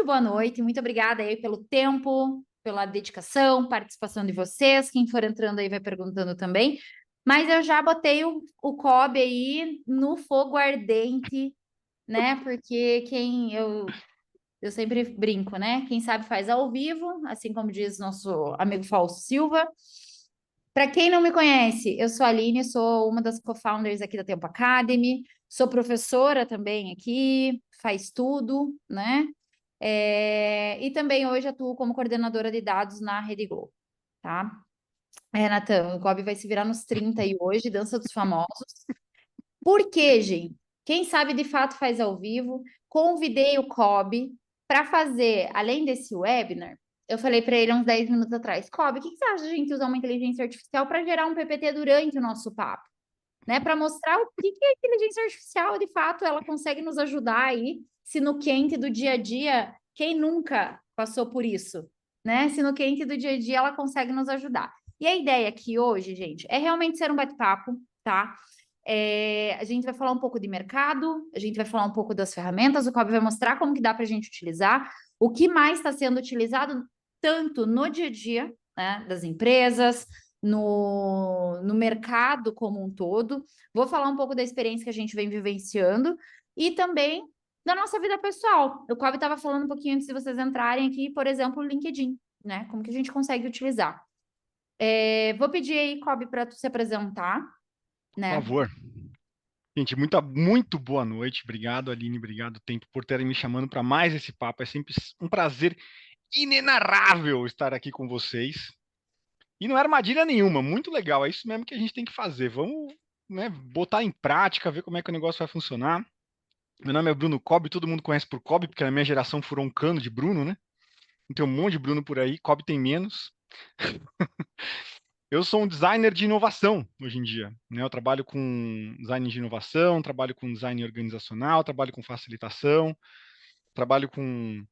boa noite, muito obrigada aí pelo tempo, pela dedicação, participação de vocês. Quem for entrando aí vai perguntando também. Mas eu já botei o Kobe aí no fogo ardente, né? Porque eu sempre brinco, né? Quem sabe faz ao vivo, assim como diz nosso amigo Fausto Silva. Para quem não me conhece, eu sou a Aline, sou uma das co-founders aqui da Tempo Academy, sou professora também aqui, faz tudo, né? E também hoje atuo como coordenadora de dados na Rede Globo, tá? Natan, o Kobe vai se virar nos 30 e hoje, Dança dos Famosos. Por quê, gente? Quem sabe de fato faz ao vivo. Convidei o Kobe para fazer, além desse webinar, eu falei para ele uns 10 minutos atrás, Kobe, o que você acha de a gente usar uma inteligência artificial para gerar um PPT durante o nosso papo? Né, para mostrar o que a inteligência artificial, de fato, ela consegue nos ajudar aí, se no quente do dia a dia, quem nunca passou por isso, né? Se no quente do dia a dia ela consegue nos ajudar. E a ideia aqui hoje, gente, é realmente ser um bate-papo, tá? A gente vai falar um pouco de mercado, a gente vai falar um pouco das ferramentas, o Kobe vai mostrar como que dá para a gente utilizar, o que mais está sendo utilizado tanto no dia a dia, né, das empresas, no mercado como um todo. Vou falar um pouco da experiência que a gente vem vivenciando e também da nossa vida pessoal. O Kobe estava falando um pouquinho antes de vocês entrarem aqui, por exemplo, o LinkedIn, né? Como que a gente consegue utilizar. Vou pedir aí, Kobe, para tu se apresentar, Por né? favor. Gente, muito boa noite. Obrigado, Aline. Obrigado, Tempo, por terem me chamando para mais esse papo. É sempre um prazer inenarrável estar aqui com vocês. E não é armadilha nenhuma. Muito legal. É isso mesmo que a gente tem que fazer. Vamos, né, botar em prática, ver como é que o negócio vai funcionar. Meu nome é Bruno Cobb. Todo mundo conhece por Cobb, porque na minha geração furou um cano de Bruno, né? Tem um monte de Bruno por aí. Cobb tem menos. Eu sou um designer de inovação hoje em dia, né? Eu trabalho com design de inovação, trabalho com design organizacional, trabalho com facilitação, trabalho com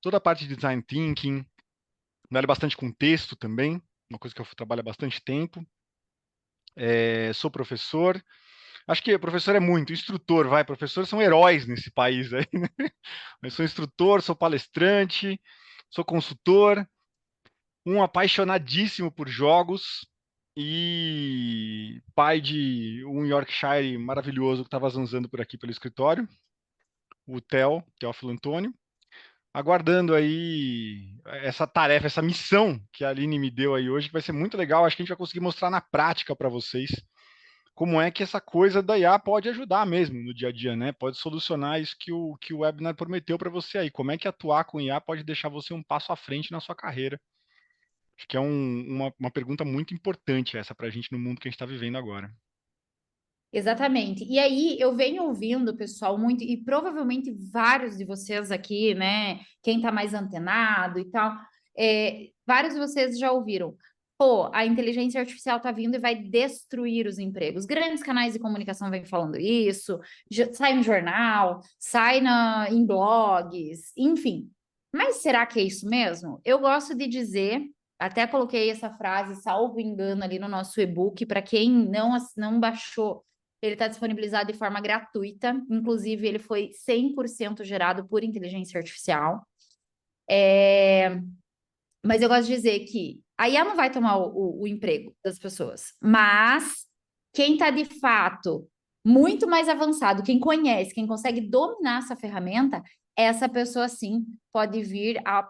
toda a parte de design thinking, trabalho bastante com texto também, uma coisa que eu trabalho há bastante tempo. Sou professor. Acho que professor é muito, instrutor, vai. Professores são heróis nesse país aí, né? Eu sou instrutor, sou palestrante, sou consultor, um apaixonadíssimo por jogos e pai de um Yorkshire maravilhoso que estava zanzando por aqui pelo escritório, o Teófilo Antônio, aguardando aí essa tarefa, essa missão que a Aline me deu aí hoje, que vai ser muito legal. Acho que a gente vai conseguir mostrar na prática para vocês como é que essa coisa da IA pode ajudar mesmo no dia a dia, né? Pode solucionar isso que o webinar prometeu para você aí. Como é que atuar com IA pode deixar você um passo à frente na sua carreira. Acho que é uma pergunta muito importante essa para a gente no mundo que a gente está vivendo agora. Exatamente. E aí eu venho ouvindo, pessoal, muito, e provavelmente vários de vocês aqui, né? Quem tá mais antenado e tal, vários de vocês já ouviram. Pô, a inteligência artificial tá vindo e vai destruir os empregos. Grandes canais de comunicação vêm falando isso, sai no jornal, em blogs, enfim. Mas será que é isso mesmo? Eu gosto de dizer, até coloquei essa frase, salvo engano, ali no nosso e-book, para quem não baixou, ele está disponibilizado de forma gratuita, inclusive ele foi 100% gerado por inteligência artificial. Mas eu gosto de dizer que a IA não vai tomar o emprego das pessoas, mas quem está de fato muito mais avançado, quem conhece, quem consegue dominar essa ferramenta, essa pessoa sim pode vir a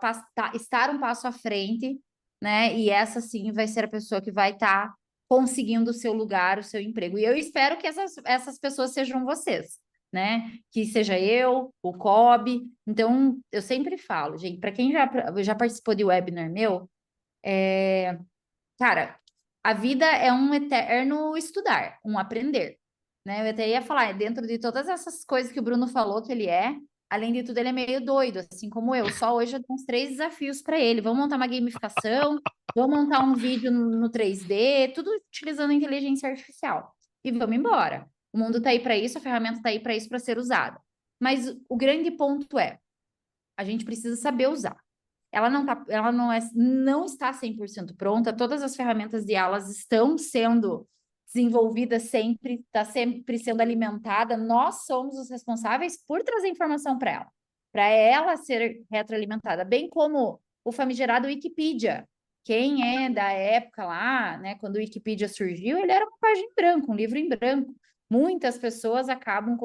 estar um passo à frente, né? E essa sim vai ser a pessoa que vai estar conseguindo o seu lugar, o seu emprego. E eu espero que essas pessoas sejam vocês, né? Que seja eu, o Kobe. Então, eu sempre falo, gente, para quem já participou de webinar meu, cara, a vida é um eterno estudar, um aprender, né? Eu até ia falar, dentro de todas essas coisas que o Bruno falou que ele é, além de tudo, ele é meio doido, assim como eu. Só hoje eu dei uns 3 desafios para ele. Vamos montar uma gamificação, vamos montar um vídeo no 3D, tudo utilizando a inteligência artificial. E vamos embora. O mundo está aí para isso, a ferramenta está aí para isso, para ser usada. Mas o grande ponto é, a gente precisa saber usar. Ela não está 100% pronta, todas as ferramentas de elas estão sendo desenvolvidas sempre, está sempre sendo alimentada, nós somos os responsáveis por trazer informação para ela. para ela ser retroalimentada, bem como o famigerado Wikipedia. Quem é da época lá, né, quando o Wikipedia surgiu, ele era uma página em branco, um livro em branco. Muitas pessoas acabam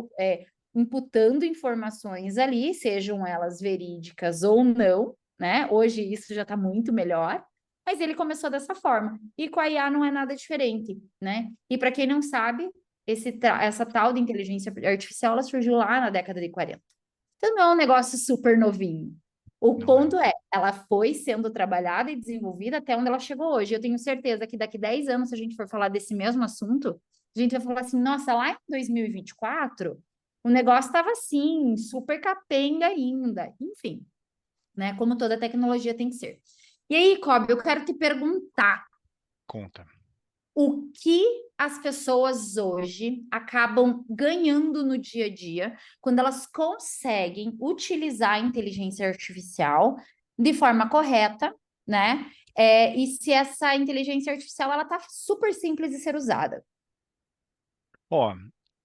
imputando informações ali, sejam elas verídicas ou não, né? Hoje isso já está muito melhor, mas ele começou dessa forma. E com a IA não é nada diferente, né? E para quem não sabe, essa tal de inteligência artificial, ela surgiu lá na década de 40. Então não é um negócio super novinho. O Não é. ponto é, ela foi sendo trabalhada e desenvolvida até onde ela chegou hoje. Eu tenho certeza que daqui 10 anos, se a gente for falar desse mesmo assunto, a gente vai falar assim, nossa, lá em 2024, o negócio estava assim, super capenga ainda. Enfim, né? Como toda tecnologia tem que ser. E aí, Kobe, eu quero te perguntar, Conta. o que as pessoas hoje acabam ganhando no dia a dia quando elas conseguem utilizar a inteligência artificial de forma correta, né? E se essa inteligência artificial ela tá super simples de ser usada. Ó,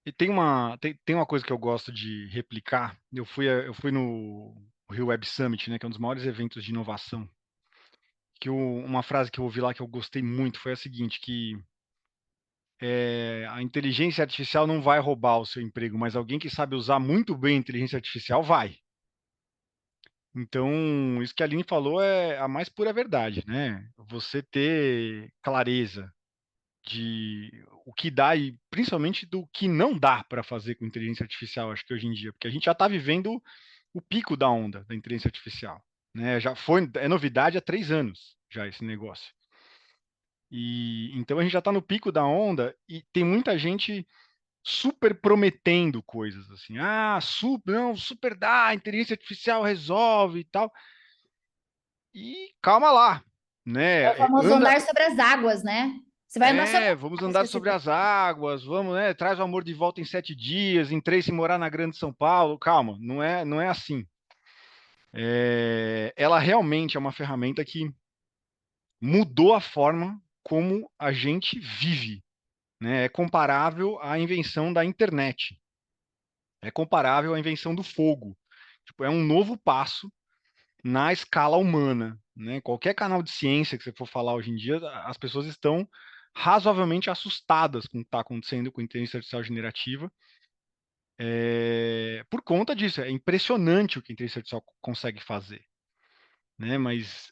e tem uma coisa que eu gosto de replicar. Eu fui no Rio Web Summit, né, que é um dos maiores eventos de inovação. Uma frase que eu ouvi lá que eu gostei muito foi a seguinte, que a inteligência artificial não vai roubar o seu emprego, mas alguém que sabe usar muito bem a inteligência artificial vai. Então, isso que a Aline falou é a mais pura verdade, né? Você ter clareza de o que dá e principalmente do que não dá para fazer com inteligência artificial, acho que hoje em dia, porque a gente já está vivendo o pico da onda da inteligência artificial, né? Já foi, é novidade há 3 anos já esse negócio. E então a gente já está no pico da onda e tem muita gente super prometendo coisas assim, não, super dá, a inteligência artificial resolve e tal. E calma lá, É o né? famoso andar sobre as águas, né? Você vai andar sobre as Vamos águas com andar esse sobre trem. as águas, vamos, né? Traz o amor de volta em 7 dias, em 3 se morar na Grande São Paulo. Calma, não é assim. Ela realmente é uma ferramenta que mudou a forma como a gente vive, né? É comparável à invenção da internet, é comparável à invenção do fogo. Tipo, é um novo passo na escala humana, né? Qualquer canal de ciência que você for falar hoje em dia, as pessoas estão razoavelmente assustadas com o que está acontecendo com a inteligência artificial generativa. Por conta disso, é impressionante o que a inteligência artificial consegue fazer, né? Mas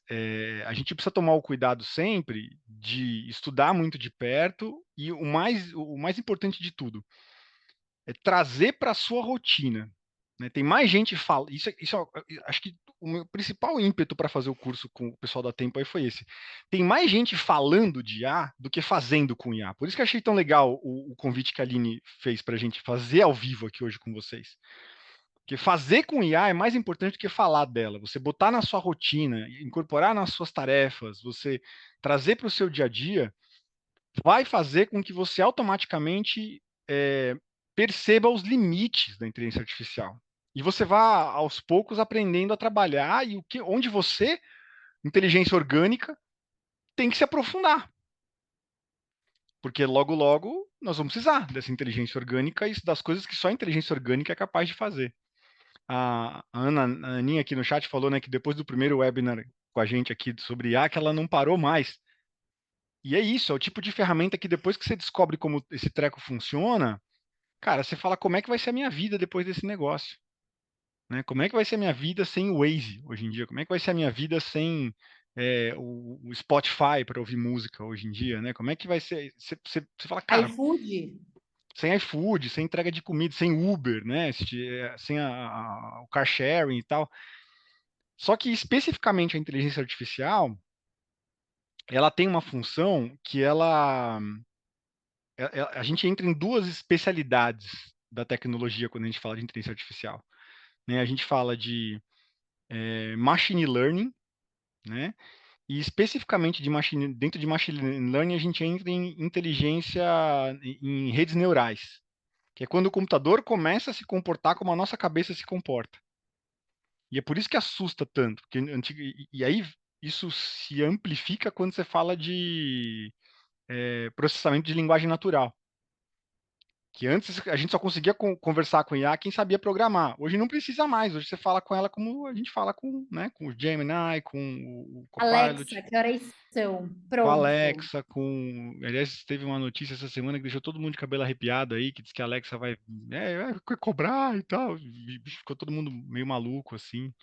a gente precisa tomar o cuidado sempre de estudar muito de perto e o mais importante de tudo é trazer para a sua rotina, né? Tem mais gente fala. Acho que o meu principal ímpeto para fazer o curso com o pessoal da Tempo aí foi esse. Tem mais gente falando de IA do que fazendo com IA. Por isso que eu achei tão legal o convite que a Aline fez para a gente fazer ao vivo aqui hoje com vocês. Porque fazer com IA é mais importante do que falar dela. Você botar na sua rotina, incorporar nas suas tarefas, você trazer para o seu dia a dia, vai fazer com que você automaticamente perceba os limites da inteligência artificial. E você vá, aos poucos, aprendendo a trabalhar e onde você, inteligência orgânica, tem que se aprofundar. Porque logo, logo, nós vamos precisar dessa inteligência orgânica e das coisas que só a inteligência orgânica é capaz de fazer. A Aninha aqui no chat falou, né, que depois do primeiro webinar com a gente aqui sobre IA, que ela não parou mais. E é isso, é o tipo de ferramenta que depois que você descobre como esse treco funciona, cara, você fala como é que vai ser a minha vida depois desse negócio, né? Como é que vai ser a minha vida sem o Waze hoje em dia? Como é que vai ser a minha vida sem o Spotify para ouvir música hoje em dia, né? Como é que vai ser? Você fala, cara, iFood. sem iFood, sem entrega de comida, sem Uber, né? Sem o car sharing e tal. Só que especificamente a inteligência artificial, ela tem uma função que a gente entra em duas especialidades da tecnologia quando a gente fala de inteligência artificial, né? A gente fala de machine learning, né? E especificamente dentro de machine learning a gente entra em inteligência em redes neurais, que é quando o computador começa a se comportar como a nossa cabeça se comporta. E é por isso que assusta tanto, porque e aí isso se amplifica quando você fala de processamento de linguagem natural. Que antes a gente só conseguia conversar com IA quem sabia programar. Hoje não precisa mais. Hoje você fala com ela como a gente fala com, né, com o Gemini, com o Alexa, Copilot, que horas são? com a Pronto. Alexa, com. Aliás, teve uma notícia essa semana que deixou todo mundo de cabelo arrepiado aí, que diz que a Alexa vai cobrar e tal. E ficou todo mundo meio maluco, assim.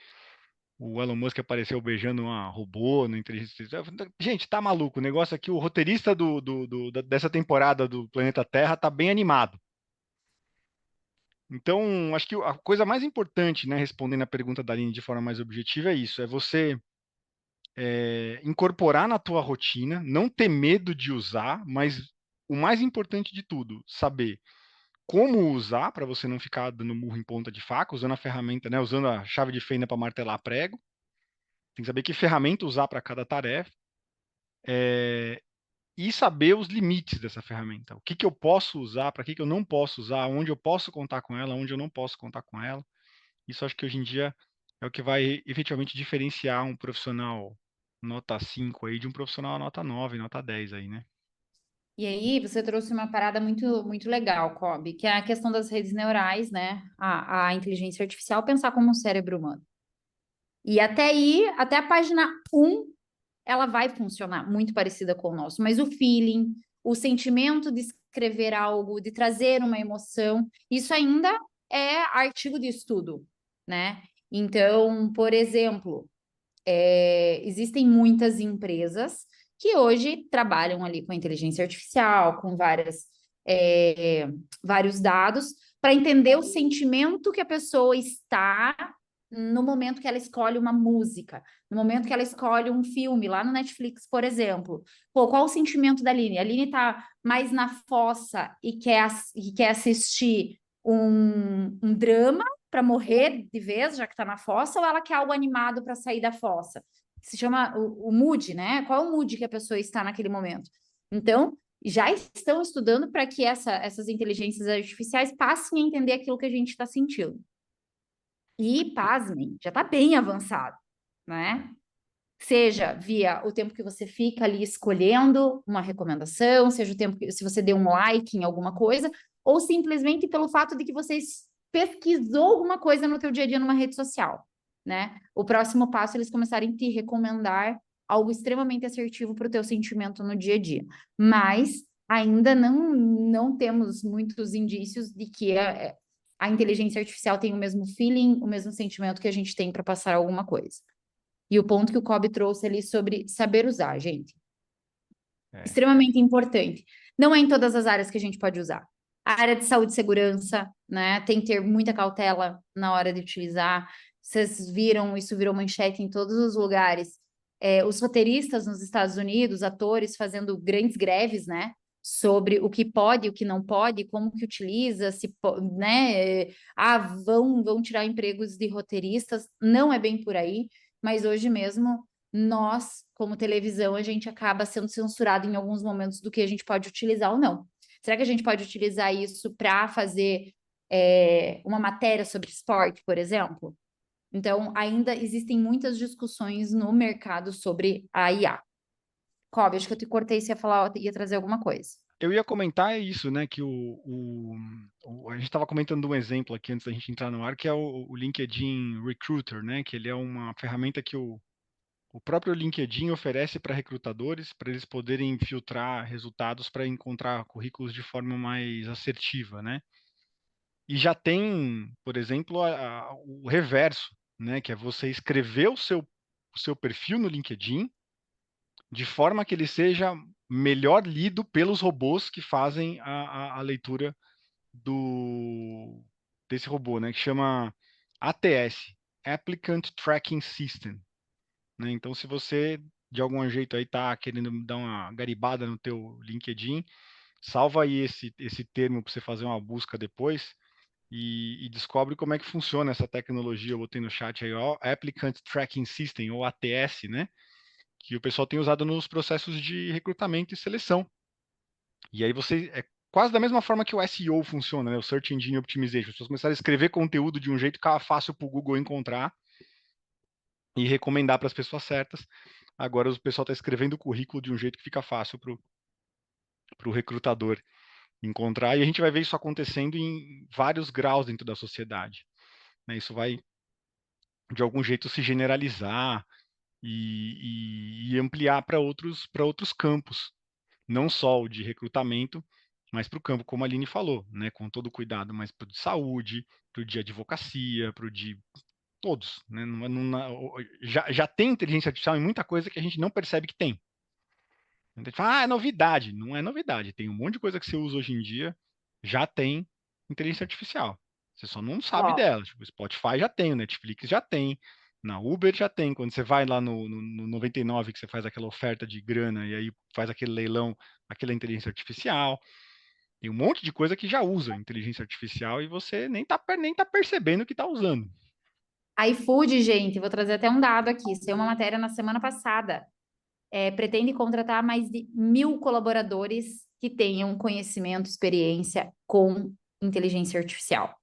O Elon Musk apareceu beijando uma robô na inteligência artificial. Gente, tá maluco. O negócio aqui, o roteirista dessa temporada do Planeta Terra tá bem animado. Então, acho que a coisa mais importante, né, respondendo a pergunta da Aline de forma mais objetiva, é isso: é você incorporar na tua rotina, não ter medo de usar, mas o mais importante de tudo, saber como usar para você não ficar dando murro em ponta de faca, usando a ferramenta, né, usando a chave de fenda para martelar prego. Tem que saber que ferramenta usar para cada tarefa. E saber os limites dessa ferramenta. O que, que eu posso usar, para que, que eu não posso usar, onde eu posso contar com ela, onde eu não posso contar com ela. Isso acho que hoje em dia é o que vai efetivamente diferenciar um profissional nota 5 aí de um profissional nota 9, nota 10 aí, né? E aí, você trouxe uma parada muito, muito legal, Kobe, que é a questão das redes neurais, né? A inteligência artificial pensar como um cérebro humano. E até aí, até a página um, ela vai funcionar muito parecida com o nosso, mas o feeling, o sentimento de escrever algo, de trazer uma emoção, isso ainda é artigo de estudo, né? Então, por exemplo, existem muitas empresas que hoje trabalham ali com inteligência artificial, com vários dados, para entender o sentimento que a pessoa está no momento que ela escolhe uma música, no momento que ela escolhe um filme, lá no Netflix, por exemplo. Pô, qual o sentimento da Aline? A Aline está mais na fossa e quer assistir um drama para morrer de vez, já que está na fossa, ou ela quer algo animado para sair da fossa? Se chama o mood, né? Qual é o mood que a pessoa está naquele momento? Então, já estão estudando para que essas inteligências artificiais passem a entender aquilo que a gente está sentindo. E, pasmem, já está bem avançado, né? Seja via o tempo que você fica ali escolhendo uma recomendação, seja o tempo que se você deu um like em alguma coisa, ou simplesmente pelo fato de que você pesquisou alguma coisa no teu dia a dia numa rede social, né? O próximo passo é eles começarem a te recomendar algo extremamente assertivo para o teu sentimento no dia a dia. Mas ainda não temos muitos indícios de que a inteligência artificial tem o mesmo feeling, o mesmo sentimento que a gente tem para passar alguma coisa. E o ponto que o Kobe trouxe ali sobre saber usar, gente, É. extremamente importante. Não é em todas as áreas que a gente pode usar. A área de saúde e segurança, né, tem que ter muita cautela na hora de utilizar. Vocês viram, isso virou manchete em todos os lugares. Os roteiristas nos Estados Unidos, atores fazendo grandes greves, né, sobre o que pode, o que não pode, como que utiliza, se né, vão tirar empregos de roteiristas. Não é bem por aí, mas hoje mesmo nós, como televisão, a gente acaba sendo censurado em alguns momentos do que a gente pode utilizar ou não. Será que a gente pode utilizar isso para fazer uma matéria sobre esporte, por exemplo? Então, ainda existem muitas discussões no mercado sobre a IA. Kobe, acho que eu te cortei, se ia falar, ia trazer alguma coisa. Eu ia comentar isso, né? Que a gente estava comentando um exemplo aqui antes da gente entrar no ar, que é o LinkedIn Recruiter, né? Que ele é uma ferramenta que o próprio LinkedIn oferece para recrutadores, para eles poderem filtrar resultados para encontrar currículos de forma mais assertiva, né? E já tem, por exemplo, o reverso, né? Que é você escrever o seu perfil no LinkedIn de forma que ele seja melhor lido pelos robôs que fazem a leitura do desse robô, né? Que chama ATS, Applicant Tracking System. Né? Então, se você de algum jeito aí está querendo dar uma garibada no teu LinkedIn, salva aí esse termo para você fazer uma busca depois e descobre como é que funciona essa tecnologia. Eu botei no chat aí, ó, Applicant Tracking System, ou ATS, né? Que o pessoal tem usado nos processos de recrutamento e seleção. E aí você é quase da mesma forma que o SEO funciona, né? O Search Engine Optimization. As pessoas começaram a escrever conteúdo de um jeito que ficava fácil para o Google encontrar e recomendar para as pessoas certas. Agora o pessoal está escrevendo o currículo de um jeito que fica fácil para o recrutador encontrar, e a gente vai ver isso acontecendo em vários graus dentro da sociedade, né? Isso vai, de algum jeito, se generalizar e ampliar para outros campos, não só o de recrutamento, mas para o campo, como a Aline falou, né? Com todo cuidado, mas para o de saúde, para o de advocacia, para o de todos, né? Já tem inteligência artificial em muita coisa que a gente não percebe que tem. A gente fala, é novidade. Não é novidade. Tem um monte de coisa que você usa hoje em dia, já tem inteligência artificial. Você só não sabe Ó, dela. Tipo, o Spotify já tem, o Netflix já tem, na Uber já tem. Quando você vai lá no 99, que você faz aquela oferta de grana e aí faz aquele leilão, aquela inteligência artificial. Tem um monte de coisa que já usa inteligência artificial e você nem tá percebendo que está usando. iFood, gente, vou trazer até um dado aqui. Saiu uma matéria na semana passada. Pretende contratar mais de 1.000 colaboradores que tenham conhecimento, experiência com inteligência artificial.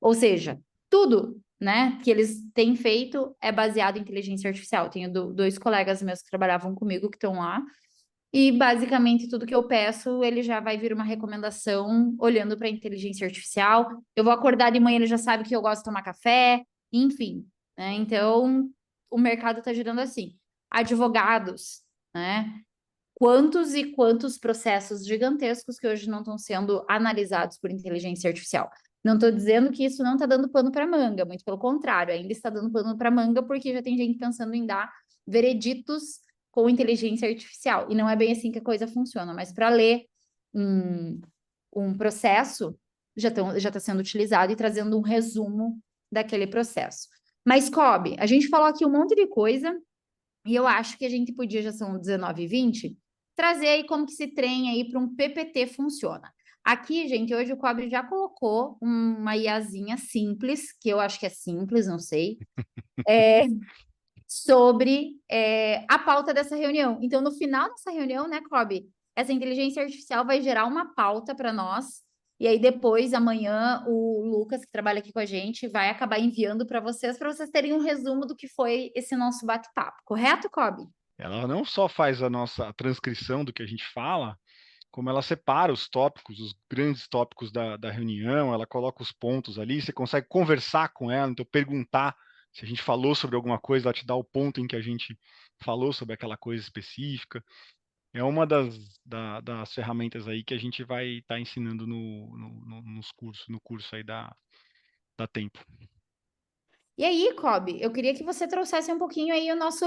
Ou seja, tudo, né, que eles têm feito é baseado em inteligência artificial. Tenho dois colegas meus que trabalhavam comigo que estão lá. E basicamente tudo que eu peço, ele já vai vir uma recomendação olhando para a inteligência artificial. Eu vou acordar de manhã, ele já sabe que eu gosto de tomar café, enfim, né? Então, o mercado está girando assim. Advogados, né? Quantos e quantos processos gigantescos que hoje não estão sendo analisados por inteligência artificial. Não estou dizendo que isso não está dando pano para manga, muito pelo contrário, ainda está dando pano para manga porque já tem gente pensando em dar vereditos com inteligência artificial. E não é bem assim que a coisa funciona, mas para ler um, um processo já está sendo utilizado e trazendo um resumo daquele processo. Mas, Kobe, a gente falou aqui um monte de coisa e eu acho que a gente podia, já são 19h20, trazer aí como que esse trem aí para um PPT funciona. Aqui, gente, hoje o Cobre já colocou uma IAzinha simples, que eu acho que é simples, não sei, sobre a pauta dessa reunião. Então, no final dessa reunião, né, Cobre, essa inteligência artificial vai gerar uma pauta para nós, e aí depois, amanhã, o Lucas, que trabalha aqui com a gente, vai acabar enviando para vocês terem um resumo do que foi esse nosso bate-papo. Correto, Cobre? Ela não só faz a nossa transcrição do que a gente fala, como ela separa os tópicos, os grandes tópicos da reunião, ela coloca os pontos ali, você consegue conversar com ela, então perguntar se a gente falou sobre alguma coisa, ela te dá o ponto em que a gente falou sobre aquela coisa específica. É uma das ferramentas aí que a gente vai estar ensinando nos cursos, no curso aí da Tempo. E aí, Kobe, eu queria que você trouxesse um pouquinho aí o nosso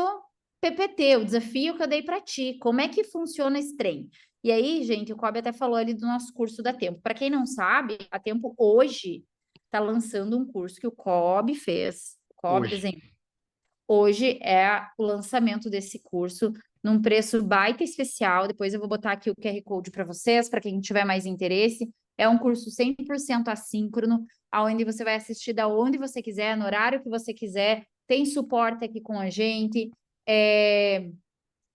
PPT, o desafio que eu dei para ti. Como é que funciona esse trem? E aí, gente, o Kobe até falou ali do nosso curso da Tempo. Para quem não sabe, a Tempo hoje está lançando um curso que o Kobe fez. O Kobe Hoje. desenhou. Hoje é o lançamento desse curso num preço baita especial. Depois eu vou botar aqui o QR Code para vocês, para quem tiver mais interesse. É um curso 100% assíncrono, onde você vai assistir da onde você quiser, no horário que você quiser. Tem suporte aqui com a gente.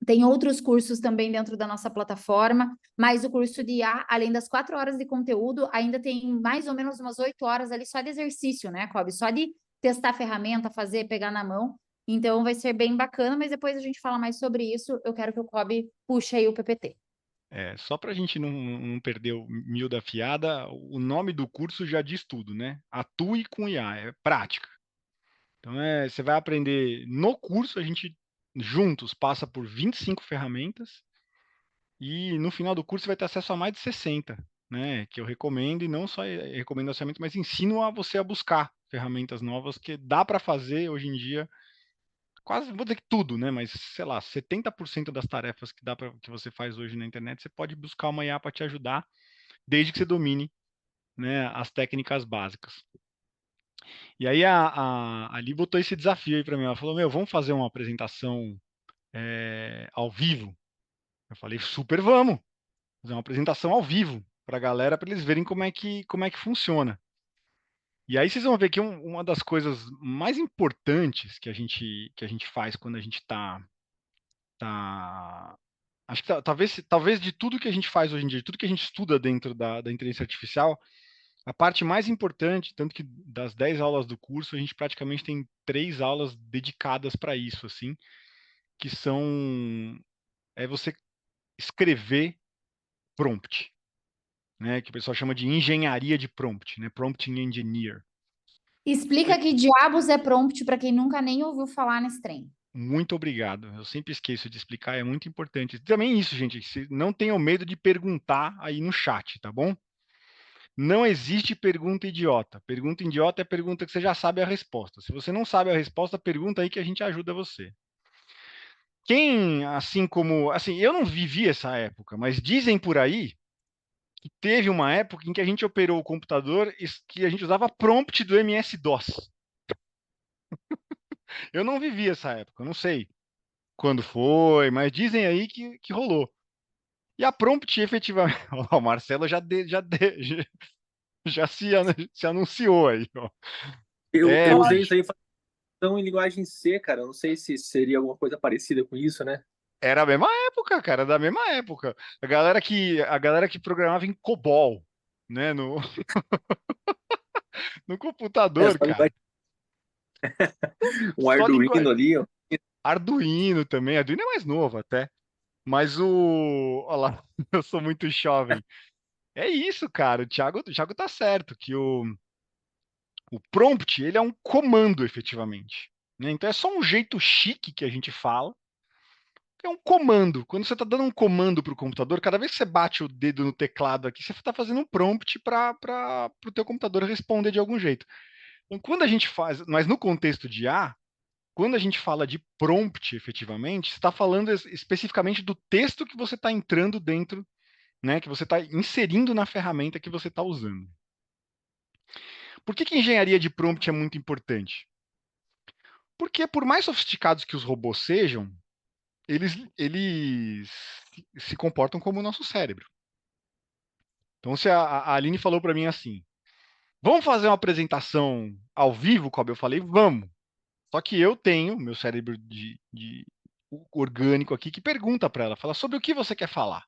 Tem outros cursos também dentro da nossa plataforma, mas o curso de IA, além das 4 horas de conteúdo, ainda tem mais ou menos umas 8 horas ali só de exercício, né, Kobe? Só de testar a ferramenta, fazer, pegar na mão. Então vai ser bem bacana, mas depois a gente fala mais sobre isso. Eu quero que o Kobe puxe aí o PPT. Só para a gente não perder o mil da fiada, o nome do curso já diz tudo, né? Atue com IA, é prática. Então, você vai aprender no curso, a gente juntos passa por 25 ferramentas e no final do curso você vai ter acesso a mais de 60, né? Que eu recomendo e não só recomendo as ferramentas, mas ensino a você a buscar ferramentas novas que dá para fazer hoje em dia. Quase, vou dizer que tudo, né? Mas, sei lá, 70% das tarefas que você faz hoje na internet, você pode buscar uma IA para te ajudar, desde que você domine, né, as técnicas básicas. E aí a Ali botou esse desafio aí para mim. Ela falou: Meu, vamos fazer uma apresentação ao vivo? Eu falei: Super, vamos! Fazer uma apresentação ao vivo para a galera, para eles verem como é que funciona. E aí vocês vão ver que uma das coisas mais importantes que a gente faz quando a gente tá acho que talvez de tudo que a gente faz hoje em dia, de tudo que a gente estuda dentro da inteligência artificial, a parte mais importante, tanto que das 10 aulas do curso, a gente praticamente tem 3 aulas dedicadas para isso, assim, que são você escrever prompt, né, que o pessoal chama de engenharia de prompt, né, prompting engineer. Explica que diabos é prompt para quem nunca nem ouviu falar nesse trem. Muito obrigado. Eu sempre esqueço de explicar, é muito importante. Também isso, gente, não tenham medo de perguntar aí no chat, tá bom? Não existe pergunta idiota. Pergunta idiota é pergunta que você já sabe a resposta. Se você não sabe a resposta, pergunta aí que a gente ajuda você. Quem, assim como, assim, eu não vivi essa época, mas dizem por aí que teve uma época em que a gente operou o computador e que a gente usava prompt do MS-DOS. Eu não vivi essa época, eu não sei quando foi, mas dizem aí que rolou. E a prompt, efetivamente, ó, o Marcelo já se anunciou aí, ó. Eu usei isso Bicho, aí em linguagem C, cara. Eu não sei se seria alguma coisa parecida com isso, né? era a mesma época, cara, da mesma época. A galera que programava em COBOL, né, no, no É computador, só cara. um Só Arduino linguagem. ali, ó. Arduino também, Arduino é mais novo até. Mas olha lá, eu sou muito jovem. É isso, cara. O Thiago tá certo, que o prompt, ele é um comando, efetivamente, né? Então é só um jeito chique que a gente fala. É um comando. Quando você está dando um comando para o computador, cada vez que você bate o dedo no teclado aqui, você está fazendo um prompt para o teu computador responder de algum jeito. Então, quando a gente faz, mas no contexto de IA, quando a gente fala de prompt, efetivamente, você está falando especificamente do texto que você está entrando dentro, né, que você está inserindo na ferramenta que você está usando. Por que engenharia de prompt é muito importante? Porque por mais sofisticados que os robôs sejam, eles se comportam como o nosso cérebro. Então, se a Aline falou para mim assim, vamos fazer uma apresentação ao vivo, como eu falei, vamos. Só que eu tenho meu cérebro de orgânico aqui que pergunta para ela, fala sobre o que você quer falar.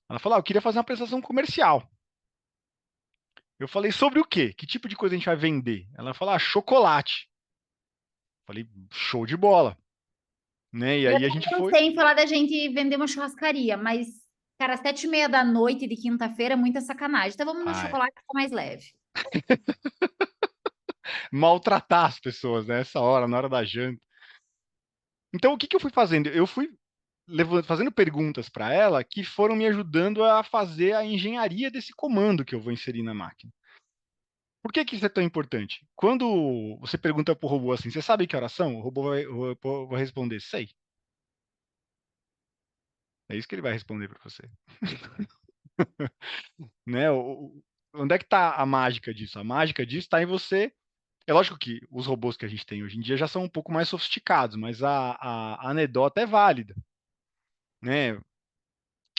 Ela fala, eu queria fazer uma apresentação comercial. Eu falei, sobre o quê? Que tipo de coisa a gente vai vender? Ela fala, chocolate. Falei, show de bola. Né? E Eu aí a até gente foi. pensei em falar da gente vender uma churrascaria, mas, cara, 7h30 da noite de quinta-feira é muita sacanagem. Então vamos no Ai, chocolate que tá mais leve. maltratar as pessoas nessa hora, na hora da janta. Então, o que eu fui fazendo? Eu fui fazendo perguntas para ela que foram me ajudando a fazer a engenharia desse comando que eu vou inserir na máquina. Por que isso é tão importante? Quando você pergunta para o robô assim, você sabe que oração? O robô vai responder, sei. É isso que ele vai responder para você. Né? Onde é que está a mágica disso? A mágica disso está em você. É lógico que os robôs que a gente tem hoje em dia já são um pouco mais sofisticados, mas a anedota é válida. Né?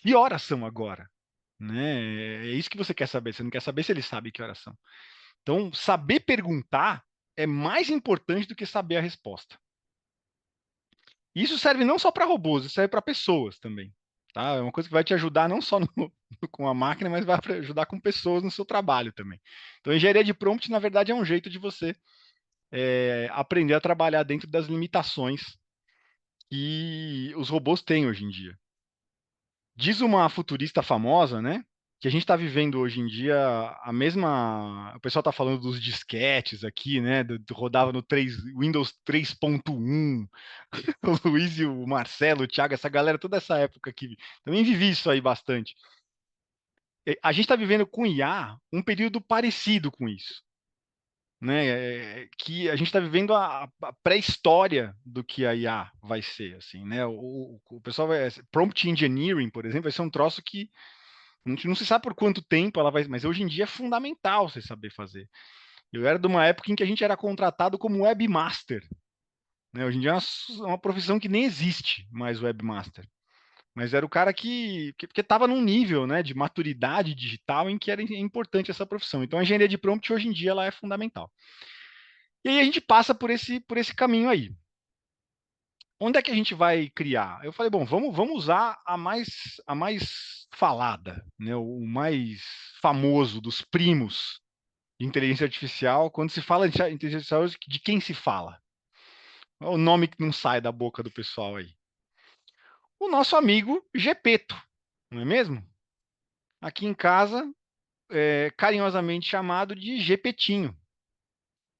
Que horas são agora? Né? É isso que você quer saber. Você não quer saber se ele sabe que horas são. Então, saber perguntar é mais importante do que saber a resposta. Isso serve não só para robôs, isso serve para pessoas também. Tá? É uma coisa que vai te ajudar não só com a máquina, mas vai ajudar com pessoas no seu trabalho também. Então, engenharia de prompt, na verdade, é um jeito de você aprender a trabalhar dentro das limitações que os robôs têm hoje em dia. Diz uma futurista famosa, né? Que a gente está vivendo hoje em dia a mesma. O pessoal está falando dos disquetes aqui, né? Rodava no Windows 3.1. O Luiz e o Marcelo, o Thiago, essa galera, toda essa época aqui. Também vivi isso aí bastante. A gente está vivendo com IA um período parecido com isso. Né, que a gente está vivendo a pré-história do que a IA vai ser, assim, né? O pessoal prompt engineering, por exemplo, vai ser um troço que a gente não se sabe por quanto tempo ela vai, mas hoje em dia é fundamental você saber fazer. Eu era de uma época em que a gente era contratado como webmaster, né? Hoje em dia é uma profissão que nem existe mais webmaster. Mas era o cara porque estava num nível, né, de maturidade digital em que era importante essa profissão. Então a engenharia de prompt hoje em dia ela é fundamental. E aí a gente passa por esse caminho aí. Onde é que a gente vai criar? Eu falei, bom, vamos usar a mais falada, né? O mais famoso dos primos de inteligência artificial. Quando se fala de inteligência artificial, de quem se fala? Qual é o nome que não sai da boca do pessoal aí? O nosso amigo Gepeto, não é mesmo? aqui em casa, carinhosamente chamado de GPtinho,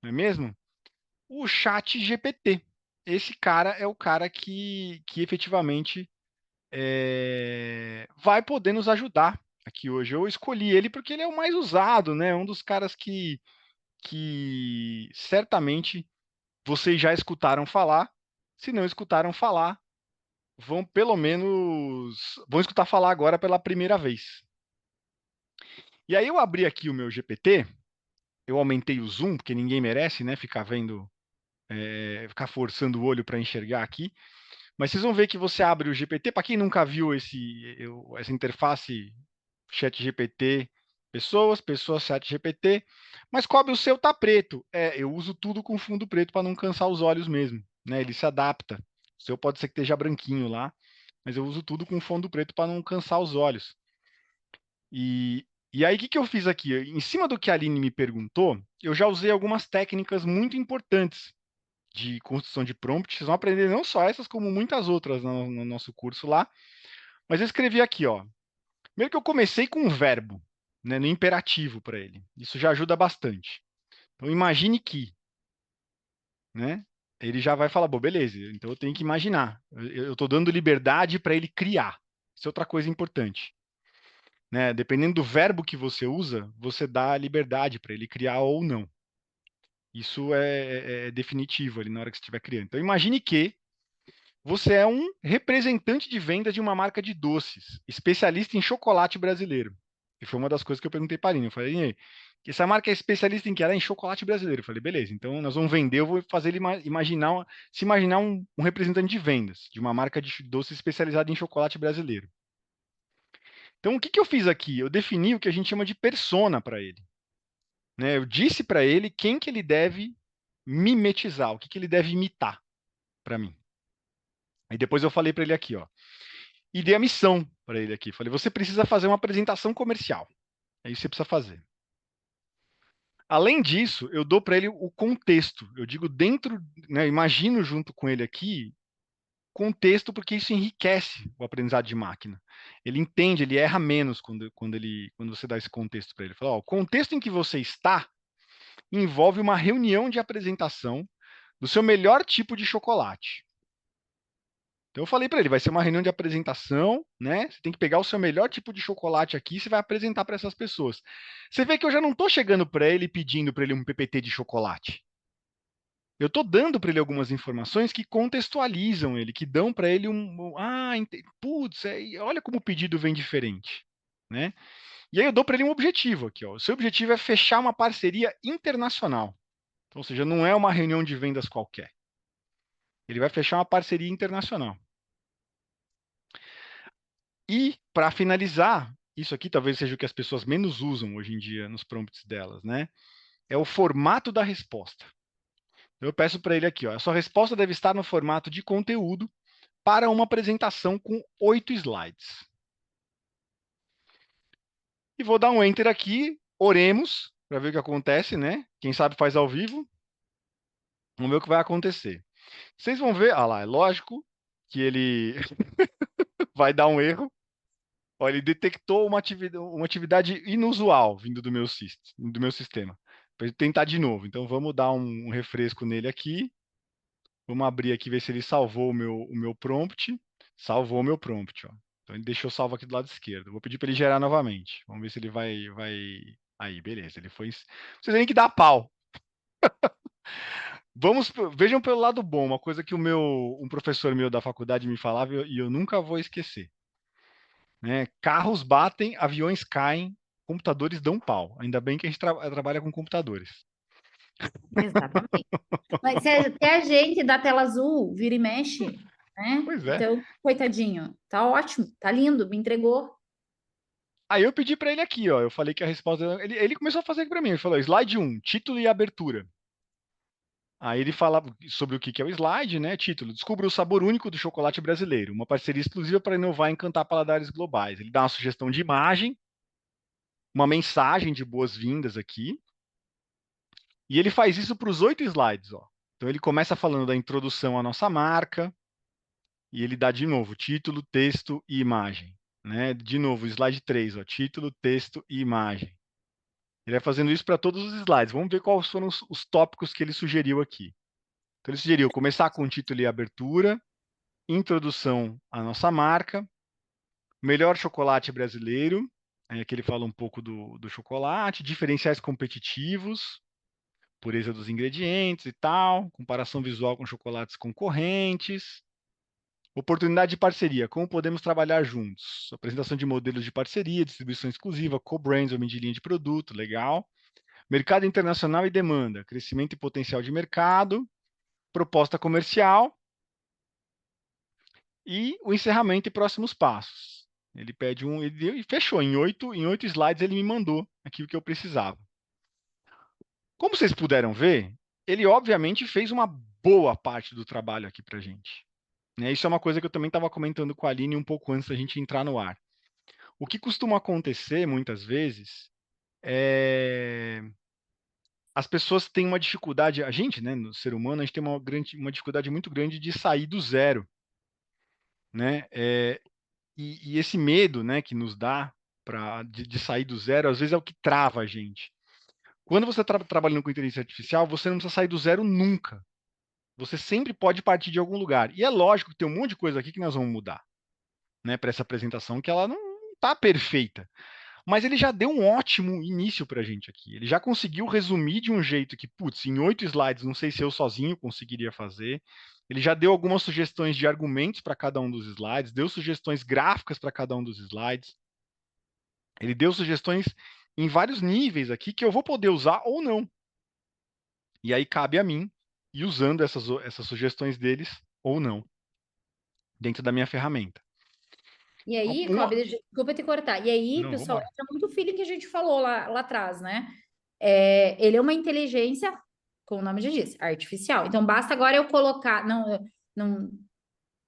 não é mesmo? O Chat GPT. Esse cara é o cara que efetivamente vai poder nos ajudar aqui hoje. Eu escolhi ele porque ele é o mais usado, né? Um dos caras que certamente vocês já escutaram falar. Se não escutaram falar, vão escutar falar agora pela primeira vez. E aí eu abri aqui o meu GPT, eu aumentei o zoom, porque ninguém merece, né? Ficar vendo, ficar forçando o olho para enxergar aqui. Mas vocês vão ver que você abre o GPT, para quem nunca viu essa interface chat GPT, pessoas, chat GPT, mas cobre o seu tá preto. Eu uso tudo com fundo preto para não cansar os olhos mesmo, né? Ele se adapta. O seu pode ser que esteja branquinho lá, mas eu uso tudo com fundo preto para não cansar os olhos. E aí, o que eu fiz aqui? Em cima do que a Aline me perguntou, eu já usei algumas técnicas muito importantes de construção de prompt. Vocês vão aprender não só essas, como muitas outras no nosso curso lá. Mas eu escrevi aqui, ó. Primeiro que eu comecei com um verbo, né, no imperativo para ele. Isso já ajuda bastante. Então, imagine que, né? Ele já vai falar, bom, beleza, então eu tenho que imaginar. Eu estou dando liberdade para ele criar. Isso é outra coisa importante. Né? Dependendo do verbo que você usa, você dá liberdade para ele criar ou não. Isso é definitivo ali na hora que você estiver criando. Então, imagine que você é um representante de venda de uma marca de doces, especialista em chocolate brasileiro. E foi uma das coisas que eu perguntei para a Aline. Eu falei, Aline, essa marca é especialista em que? Ela é em chocolate brasileiro. Eu falei, beleza, então nós vamos vender, eu vou fazer ele se imaginar um representante de vendas de uma marca de doce especializada em chocolate brasileiro. Então, o que eu fiz aqui? Eu defini o que a gente chama de persona para ele. Né? Eu disse para ele quem que ele deve mimetizar, o que ele deve imitar para mim. Aí depois eu falei para ele aqui, ó, e dei a missão para ele aqui. Falei, você precisa fazer uma apresentação comercial. É isso que você precisa fazer. Além disso, eu dou para ele o contexto. Eu digo dentro, né, imagino junto com ele aqui, contexto, porque isso enriquece o aprendizado de máquina. Ele entende, ele erra menos quando você dá esse contexto para ele. Fala, ó, o contexto em que você está envolve uma reunião de apresentação do seu melhor tipo de chocolate. Então eu falei para ele, vai ser uma reunião de apresentação, né? Você tem que pegar o seu melhor tipo de chocolate aqui e você vai apresentar para essas pessoas. Você vê que eu já não estou chegando para ele pedindo para ele um PPT de chocolate. Eu estou dando para ele algumas informações que contextualizam ele, que dão para ele putz, olha como o pedido vem diferente, né? E aí eu dou para ele um objetivo aqui, ó. O seu objetivo é fechar uma parceria internacional. Então, ou seja, não é uma reunião de vendas qualquer. Ele vai fechar uma parceria internacional. E, para finalizar, isso aqui talvez seja o que as pessoas menos usam hoje em dia nos prompts delas, né? É o formato da resposta. Eu peço para ele aqui, ó, a sua resposta deve estar no formato de conteúdo para uma apresentação com 8 slides. E vou dar um Enter aqui, oremos, para ver o que acontece, né? Quem sabe faz ao vivo. Vamos ver o que vai acontecer. Vocês vão ver, lá, é lógico que ele vai dar um erro. Olha, ele detectou uma atividade inusual vindo do meu sistema. Para tentar de novo. Então, vamos dar um refresco nele aqui. Vamos abrir aqui, ver se ele salvou o meu prompt. Salvou o meu prompt. Ó. Então, ele deixou salvo aqui do lado esquerdo. Vou pedir para ele gerar novamente. Vamos ver se ele vai... Aí, beleza. Ele foi... Vocês têm que dar pau. Vejam pelo lado bom. Uma coisa que um professor meu da faculdade me falava e eu nunca vou esquecer. Né? Carros batem, aviões caem, computadores dão pau. Ainda bem que a gente trabalha com computadores. Exatamente. Mas se a gente da tela azul vira e mexe, né? Pois é. Então, coitadinho, tá ótimo, tá lindo, me entregou. Aí eu pedi para ele aqui, ó. Eu falei que a resposta. Ele começou a fazer aqui para mim. Ele falou: slide 1, título e abertura. Aí ele fala sobre o que é o slide, né? Título: Descubra o sabor único do chocolate brasileiro, uma parceria exclusiva para inovar e encantar paladares globais. Ele dá uma sugestão de imagem, uma mensagem de boas-vindas aqui. E ele faz isso para os 8 slides, ó. Então ele começa falando da introdução à nossa marca, e ele dá de novo título, texto e imagem. né? De novo, slide 3, ó, título, texto e imagem. Ele vai fazendo isso para todos os slides. Vamos ver quais foram os tópicos que ele sugeriu aqui. Então, ele sugeriu começar com título e abertura, introdução à nossa marca, melhor chocolate brasileiro, que ele fala um pouco do chocolate, diferenciais competitivos, pureza dos ingredientes e tal, comparação visual com chocolates concorrentes, oportunidade de parceria, como podemos trabalhar juntos, apresentação de modelos de parceria, distribuição exclusiva, co-brands ou de linha de produto, legal. Mercado internacional e demanda, crescimento e potencial de mercado, proposta comercial e o encerramento e próximos passos. Ele pede ele fechou em 8 slides, ele me mandou aquilo que eu precisava. Como vocês puderam ver, ele obviamente fez uma boa parte do trabalho aqui para a gente. Isso é uma coisa que eu também estava comentando com a Aline um pouco antes da gente entrar no ar. O que costuma acontecer muitas vezes é as pessoas têm uma dificuldade, a gente, né, no ser humano, a gente tem uma dificuldade muito grande de sair do zero, né? E esse medo, né, que nos dá de sair do zero, às vezes é o que trava a gente. Quando você está trabalhando com inteligência artificial, você não precisa sair do zero nunca. Você sempre pode partir de algum lugar. E é lógico que tem um monte de coisa aqui que nós vamos mudar, né, para essa apresentação, que ela não está perfeita. Mas ele já deu um ótimo início para a gente aqui. Ele já conseguiu resumir de um jeito que, putz, em 8 slides, não sei se eu sozinho conseguiria fazer. Ele já deu algumas sugestões de argumentos para cada um dos slides, deu sugestões gráficas para cada um dos slides. Ele deu sugestões em vários níveis aqui que eu vou poder usar ou não. E aí cabe a mim ir usando essas sugestões deles ou não, dentro da minha ferramenta. E aí, Cobb, desculpa te cortar. E aí, Não, pessoal, vambora. entra muito o feeling que a gente falou lá atrás, né? Ele é uma inteligência, como o nome já diz, artificial. Então, basta agora eu colocar. Não,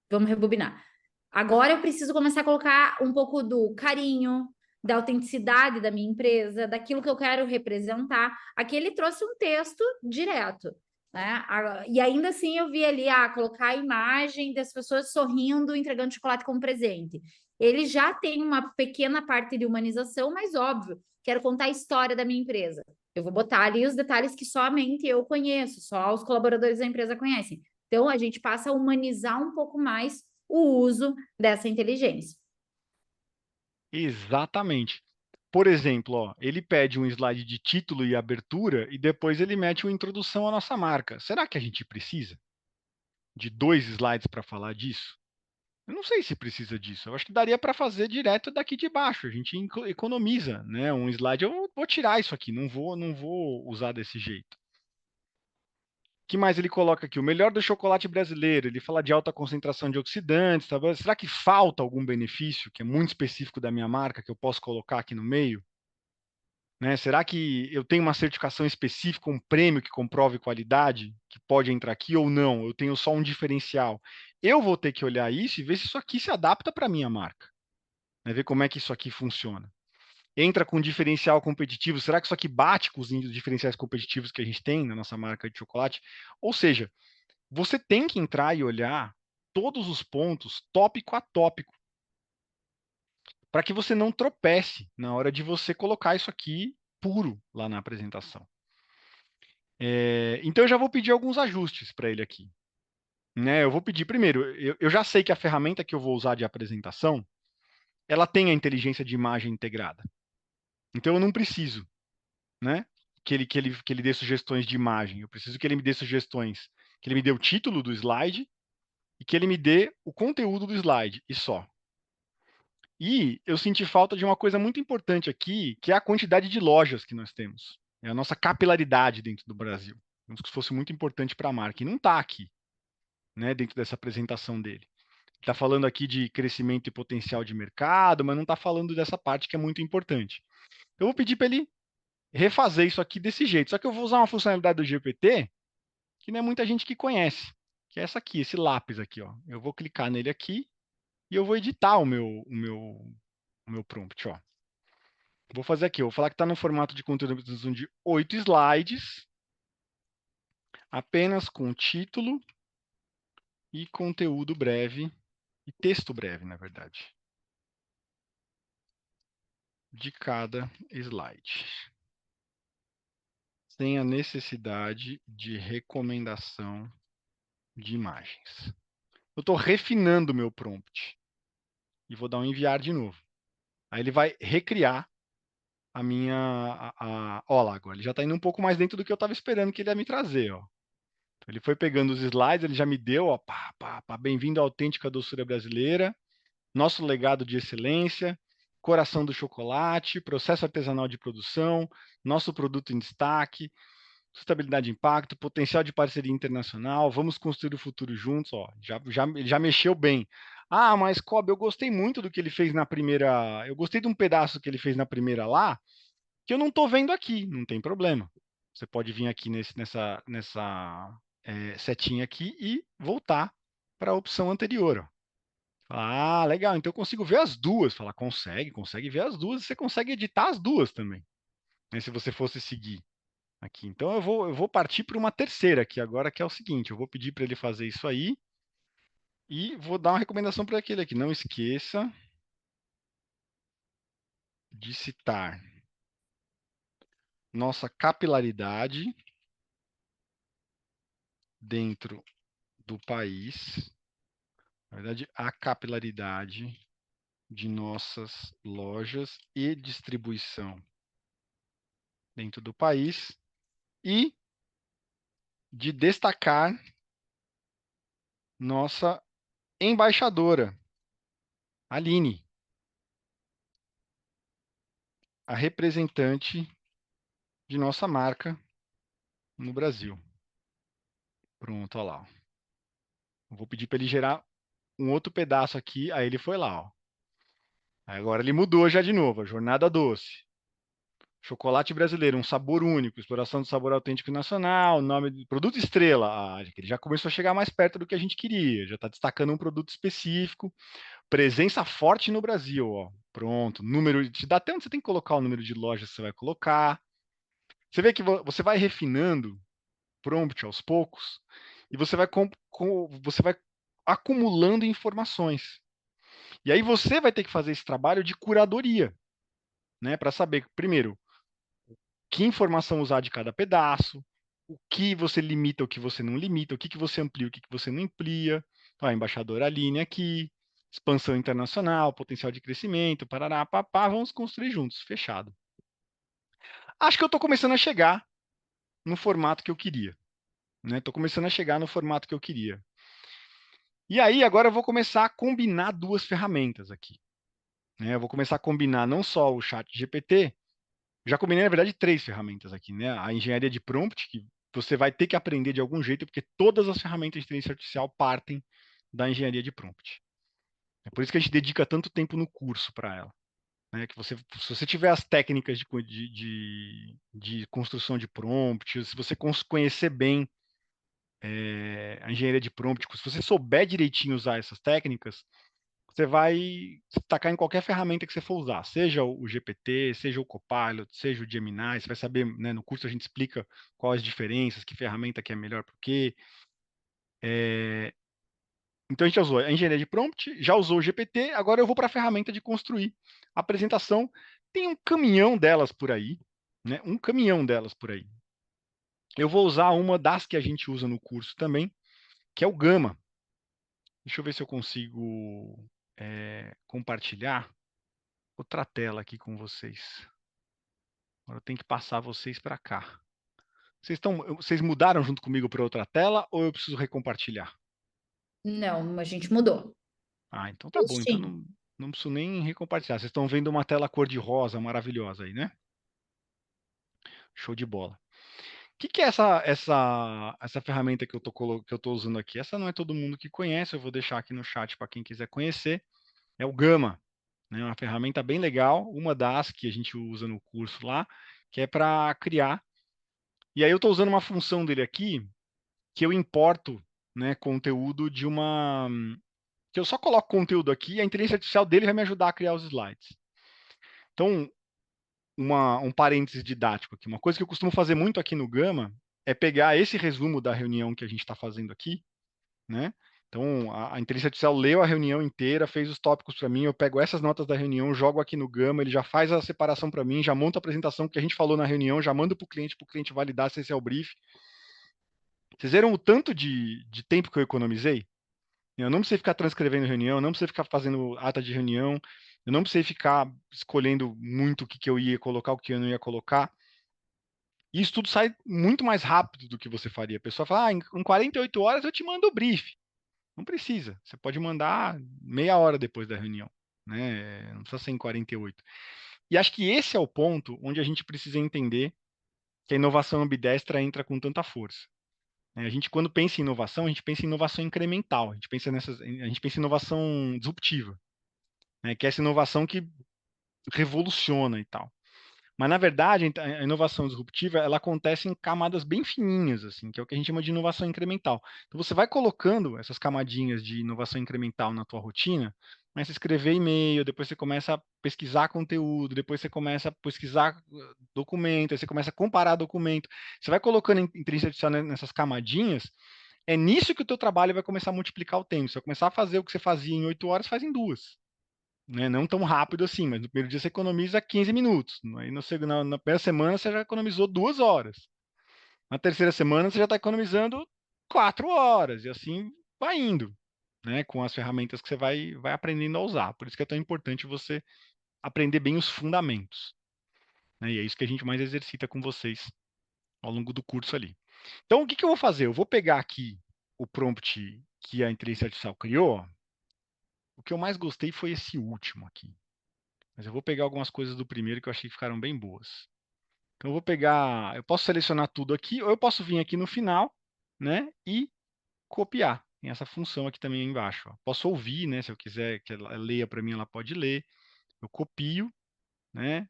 vamos rebobinar. Agora eu preciso começar a colocar um pouco do carinho, da autenticidade da minha empresa, daquilo que eu quero representar. Aqui ele trouxe um texto direto, né? E ainda assim eu vi ali, colocar a imagem das pessoas sorrindo, entregando chocolate como presente. Ele já tem uma pequena parte de humanização, mas óbvio, quero contar a história da minha empresa. Eu vou botar ali os detalhes que somente eu conheço, só os colaboradores da empresa conhecem. Então, a gente passa a humanizar um pouco mais o uso dessa inteligência. Exatamente. Por exemplo, ó, ele pede um slide de título e abertura e depois ele mete uma introdução à nossa marca. Será que a gente precisa de 2 slides para falar disso? Eu não sei se precisa disso. Eu acho que daria para fazer direto daqui de baixo. A gente economiza, né? Um slide. Eu vou tirar isso aqui. Não vou usar desse jeito. Que mais ele coloca aqui? O melhor do chocolate brasileiro. Ele fala de alta concentração de oxidantes. Tá? Será que falta algum benefício que é muito específico da minha marca que eu posso colocar aqui no meio? Né? Será que eu tenho uma certificação específica, um prêmio que comprove qualidade, que pode entrar aqui ou não? Eu tenho só um diferencial. Eu vou ter que olhar isso e ver se isso aqui se adapta para a minha marca. Né? Ver como é que isso aqui funciona. Entra com diferencial competitivo. Será que isso aqui bate com os diferenciais competitivos que a gente tem na nossa marca de chocolate? Ou seja, você tem que entrar e olhar todos os pontos, tópico a tópico, para que você não tropece na hora de você colocar isso aqui puro lá na apresentação. Então eu já vou pedir alguns ajustes para ele aqui. Né? Eu vou pedir primeiro, eu já sei que a ferramenta que eu vou usar de apresentação, ela tem a inteligência de imagem integrada. Então eu não preciso, né, que ele dê sugestões de imagem. Eu preciso que ele me dê sugestões, que ele me dê o título do slide e que ele me dê o conteúdo do slide, e só. E eu senti falta de uma coisa muito importante aqui, que é a quantidade de lojas que nós temos. É a nossa capilaridade dentro do Brasil. Como se fosse muito importante para a marca. E não está aqui, né, dentro dessa apresentação dele. Está falando aqui de crescimento e potencial de mercado, mas não está falando dessa parte que é muito importante. Eu vou pedir para ele refazer isso aqui desse jeito. Só que eu vou usar uma funcionalidade do GPT que não é muita gente que conhece, que é essa aqui, esse lápis aqui. Ó. Eu vou clicar nele aqui e eu vou editar o meu prompt. Ó. Vou fazer aqui, eu vou falar que está no formato de conteúdo de 8 slides, apenas com título e conteúdo breve, e texto breve, na verdade. de cada slide, sem a necessidade de recomendação de imagens. Eu estou refinando o meu prompt e vou dar um enviar de novo. Aí ele vai recriar a minha... Ó lá, agora ele já está indo um pouco mais dentro do que eu estava esperando que ele ia me trazer. Ó. Então, ele foi pegando os slides, ele já me deu, ó, bem-vindo à autêntica doçura brasileira, nosso legado de excelência, coração do chocolate, processo artesanal de produção, nosso produto em destaque, sustentabilidade e impacto, potencial de parceria internacional, vamos construir o futuro juntos, ó, ele já mexeu bem. Ah, mas Cobb, eu gostei muito do que ele fez na primeira, eu gostei de um pedaço que ele fez na primeira lá, que eu não estou vendo aqui, não tem problema. Você pode vir aqui nessa setinha aqui e voltar para a opção anterior, ó. Ah, legal, então eu consigo ver as duas. Fala, consegue ver as duas, e você consegue editar as duas também, né, se você fosse seguir aqui. Então eu vou partir para uma terceira aqui agora, que é o seguinte, eu vou pedir para ele fazer isso aí e vou dar uma recomendação para aquele aqui. Não esqueça de citar nossa capilaridade dentro do país, na verdade, a capilaridade de nossas lojas e distribuição dentro do país e de destacar nossa embaixadora, Aline, a representante de nossa marca no Brasil. Pronto, olha lá. Eu vou pedir para ele gerar um outro pedaço aqui, aí ele foi lá, ó. Agora ele mudou já de novo, a jornada doce. Chocolate brasileiro, um sabor único, exploração do sabor autêntico e nacional, nome de produto estrela. Ah, ele já começou a chegar mais perto do que a gente queria, já está destacando um produto específico, presença forte no Brasil, ó. Pronto, número, te dá até onde você tem que colocar o número de lojas que você vai colocar. Você vê que você vai refinando prompt aos poucos e você vai acumulando informações. E aí você vai ter que fazer esse trabalho de curadoria, né, para saber, primeiro, que informação usar de cada pedaço, o que você limita, o que você não limita, o que você amplia, o que você não amplia. Então, a embaixadora Aline aqui, expansão internacional, potencial de crescimento, parará, papá, vamos construir juntos, fechado. Acho que eu estou começando a chegar no formato que eu queria. Estou começando a chegar no formato que eu queria. E aí, agora eu vou começar a combinar duas ferramentas aqui. Eu vou começar a combinar não só o chat GPT, já combinei, na verdade, três ferramentas aqui, né? A engenharia de prompt, que você vai ter que aprender de algum jeito, porque todas as ferramentas de inteligência artificial partem da engenharia de prompt. É por isso que a gente dedica tanto tempo no curso para ela. Né? Que se você tiver as técnicas de construção de prompt, se você conhecer bem a engenharia de prompt, se você souber direitinho usar essas técnicas, você vai tacar em qualquer ferramenta que você for usar, seja o GPT, seja o Copilot, seja o Gemini, você vai saber, né, no curso a gente explica quais as diferenças, que ferramenta que é melhor por quê. Então a gente já usou a engenharia de prompt, já usou o GPT, agora eu vou para a ferramenta de construir a apresentação. Tem um caminhão delas por aí, né? Um caminhão delas por aí. Eu vou usar uma das que a gente usa no curso também, que é o Gama. Deixa eu ver se eu consigo compartilhar outra tela aqui com vocês. Agora eu tenho que passar vocês para cá. Vocês mudaram junto comigo para outra tela ou eu preciso recompartilhar? Não, a gente mudou. Ah, então tá bom. Então Sim. não preciso nem recompartilhar. Vocês estão vendo uma tela cor-de-rosa maravilhosa aí, né? Show de bola. O que é essa ferramenta que eu tô usando aqui? Essa não é todo mundo que conhece, eu vou deixar aqui no chat para quem quiser conhecer. É o Gama, né? Uma ferramenta bem legal, uma das que a gente usa no curso lá, que é para criar. E aí eu estou usando uma função dele aqui, que eu importo, né, conteúdo de uma... que eu só coloco conteúdo aqui e a inteligência artificial dele vai me ajudar a criar os slides. Então, um parênteses didático aqui. Uma coisa que eu costumo fazer muito aqui no Gama é pegar esse resumo da reunião que a gente está fazendo aqui, né? Então, a inteligência artificial leu a reunião inteira, fez os tópicos para mim, eu pego essas notas da reunião, jogo aqui no Gama, ele já faz a separação para mim, já monta a apresentação que a gente falou na reunião, já manda para o cliente validar se esse é o brief. Vocês viram o tanto de tempo que eu economizei? Eu não precisei ficar transcrevendo reunião, eu não precisei ficar fazendo ata de reunião, eu não precisei ficar escolhendo muito o que eu ia colocar, o que eu não ia colocar. E isso tudo sai muito mais rápido do que você faria. A pessoa fala, em 48 horas eu te mando o brief. Não precisa. Você pode mandar meia hora depois da reunião, né? Não precisa ser em 48. E acho que esse é o ponto onde a gente precisa entender que a inovação ambidestra entra com tanta força. A gente, quando pensa em inovação, a gente pensa em inovação incremental, a gente pensa em inovação disruptiva, né? Que é essa inovação que revoluciona e tal. Mas, na verdade, a inovação disruptiva, ela acontece em camadas bem fininhas, assim, que é o que a gente chama de inovação incremental. Então, você vai colocando essas camadinhas de inovação incremental na tua rotina, começa a escrever e-mail, depois você começa a pesquisar conteúdo, depois você começa a pesquisar documento, aí você começa a comparar documento. Você vai colocando inteligência artificial nessas camadinhas, é nisso que o teu trabalho vai começar a multiplicar o tempo. Você vai começar a fazer o que você fazia em 8 horas, faz em 2. Né? Não tão rápido assim, mas no primeiro dia você economiza 15 minutos. Aí na primeira semana você já economizou 2 horas. Na terceira semana você já está economizando 4 horas. E assim vai indo, né? Com as ferramentas que você vai aprendendo a usar. Por isso que é tão importante você aprender bem os fundamentos. Né? E é isso que a gente mais exercita com vocês ao longo do curso ali. Então, o que eu vou fazer? Eu vou pegar aqui o prompt que a inteligência artificial criou. O que eu mais gostei foi esse último aqui. Mas eu vou pegar algumas coisas do primeiro que eu achei que ficaram bem boas. Então eu vou pegar, eu posso selecionar tudo aqui, ou eu posso vir aqui no final, né, e copiar. Tem essa função aqui também embaixo. Ó. Posso ouvir, né, se eu quiser que ela leia para mim, ela pode ler. Eu copio, né.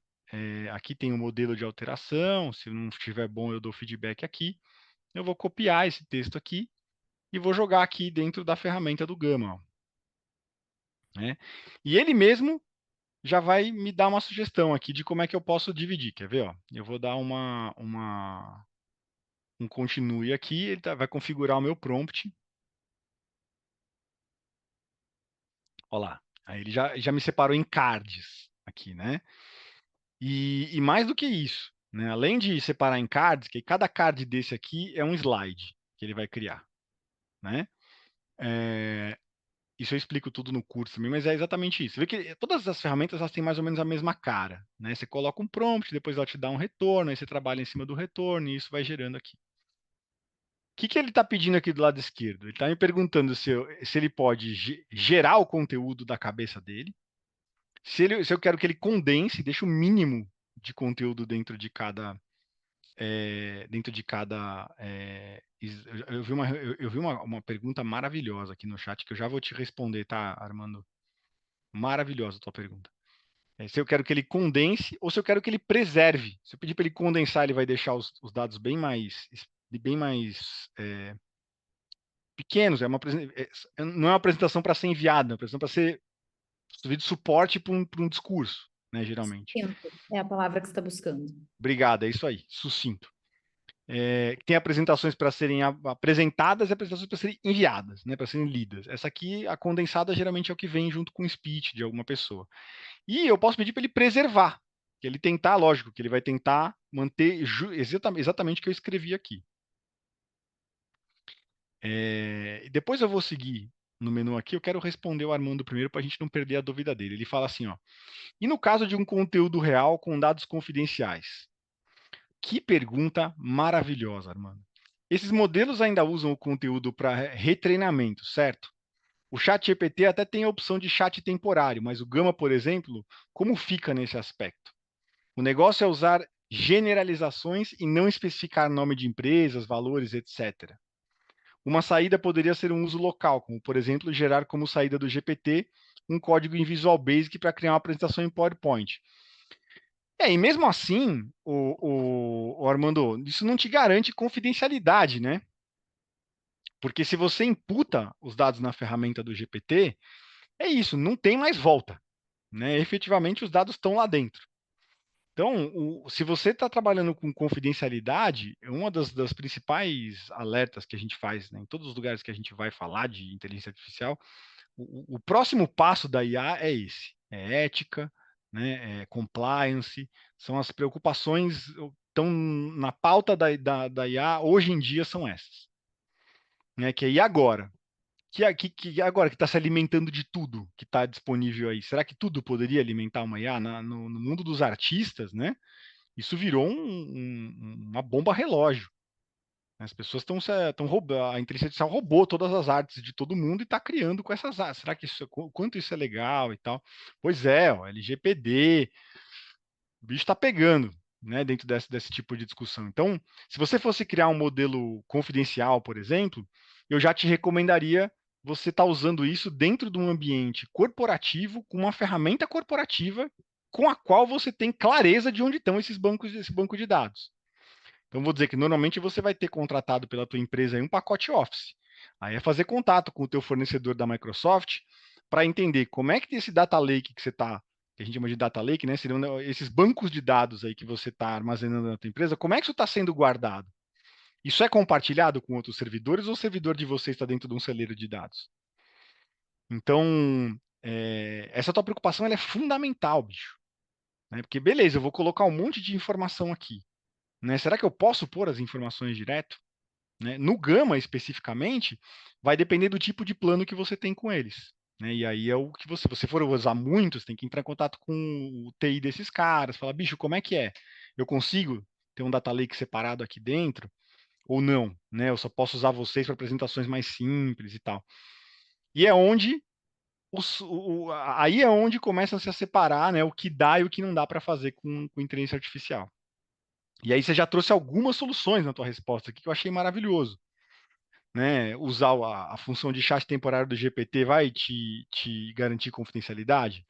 Aqui tem o modelo de alteração. Se não estiver bom, eu dou feedback aqui. Eu vou copiar esse texto aqui e vou jogar aqui dentro da ferramenta do Gama. Ó, né? E ele mesmo já vai me dar uma sugestão aqui de como é que eu posso dividir. Quer ver? Ó? Eu vou dar um continue aqui, ele vai configurar o meu prompt. Olha lá. Aí ele já me separou em cards aqui, né? E mais do que isso, né? Além de separar em cards, que cada card desse aqui é um slide que ele vai criar, né? Isso eu explico tudo no curso também, mas é exatamente isso. Você vê que todas as ferramentas elas têm mais ou menos a mesma cara, né? Você coloca um prompt, depois ela te dá um retorno, aí você trabalha em cima do retorno e isso vai gerando aqui. O que ele está pedindo aqui do lado esquerdo? Ele está me perguntando se ele pode gerar o conteúdo da cabeça dele, se eu quero que ele condense, deixe o mínimo de conteúdo dentro de cada eu vi uma pergunta maravilhosa aqui no chat que eu já vou te responder, tá, Armando? Maravilhosa a tua pergunta. Se eu quero que ele condense ou se eu quero que ele preserve. Se eu pedir para ele condensar, ele vai deixar os dados bem mais pequenos. Não é uma apresentação para ser enviada, é uma apresentação para ser de suporte para um discurso, né, geralmente. Sucinto é a palavra que você está buscando. Obrigado, é isso aí, sucinto. Tem apresentações para serem apresentadas e apresentações para serem enviadas, né, para serem lidas. Essa aqui, a condensada, geralmente é o que vem junto com o speech de alguma pessoa. E eu posso pedir para ele preservar, que ele tentar, lógico, que ele vai tentar manter exatamente o que eu escrevi aqui. Depois eu vou seguir no menu aqui, eu quero responder o Armando primeiro para a gente não perder a dúvida dele. Ele fala assim, ó, e no caso de um conteúdo real com dados confidenciais? Que pergunta maravilhosa, Armando. Esses modelos ainda usam o conteúdo para retreinamento, certo? O ChatGPT até tem a opção de chat temporário, mas o Gama, por exemplo, como fica nesse aspecto? O negócio é usar generalizações e não especificar nome de empresas, valores, etc. Uma saída poderia ser um uso local, como, por exemplo, gerar como saída do GPT um código em Visual Basic para criar uma apresentação em PowerPoint. E mesmo assim, o Armando, isso não te garante confidencialidade, né? Porque se você imputa os dados na ferramenta do GPT, é isso, não tem mais volta, né? Efetivamente, os dados estão lá dentro. Então, se você está trabalhando com confidencialidade, uma das principais alertas que a gente faz, né, em todos os lugares que a gente vai falar de inteligência artificial, o próximo passo da IA é esse: é ética, né, é compliance, são as preocupações estão na pauta da IA hoje em dia são essas, né, que é e agora? Que agora que está se alimentando de tudo que está disponível aí, será que tudo poderia alimentar uma IA? No mundo dos artistas, né? Isso virou uma bomba relógio. As pessoas estão roubando, a inteligência artificial roubou todas as artes de todo mundo e está criando com essas artes. Será que quanto isso é legal e tal? Pois é, ó, LGPD, o bicho está pegando, né, dentro desse tipo de discussão. Então, se você fosse criar um modelo confidencial, por exemplo, eu já te recomendaria você estar usando isso dentro de um ambiente corporativo, com uma ferramenta corporativa com a qual você tem clareza de onde estão esse banco de dados. Então, vou dizer que normalmente você vai ter contratado pela tua empresa aí um pacote Office. Aí é fazer contato com o teu fornecedor da Microsoft para entender como é que esse data lake que você está, que a gente chama de data lake, né? Seriam esses bancos de dados aí que você está armazenando na tua empresa, como é que isso está sendo guardado? Isso é compartilhado com outros servidores ou o servidor de vocês está dentro de um celeiro de dados? Então, essa tua preocupação ela é fundamental, bicho. Né? Porque, beleza, eu vou colocar um monte de informação aqui. Né? Será que eu posso pôr as informações direto? Né? No Gama, especificamente, vai depender do tipo de plano que você tem com eles. Né? E aí é o que você for usar muito, você tem que entrar em contato com o TI desses caras, falar, bicho, como é que é? Eu consigo ter um data lake separado aqui dentro? Ou não? Né? Eu só posso usar vocês para apresentações mais simples e tal. E é onde aí é onde começa a se separar, né, o que dá e o que não dá para fazer com inteligência artificial. E aí você já trouxe algumas soluções na tua resposta aqui que eu achei maravilhoso. Né? Usar a função de chat temporário do GPT vai te garantir confidencialidade?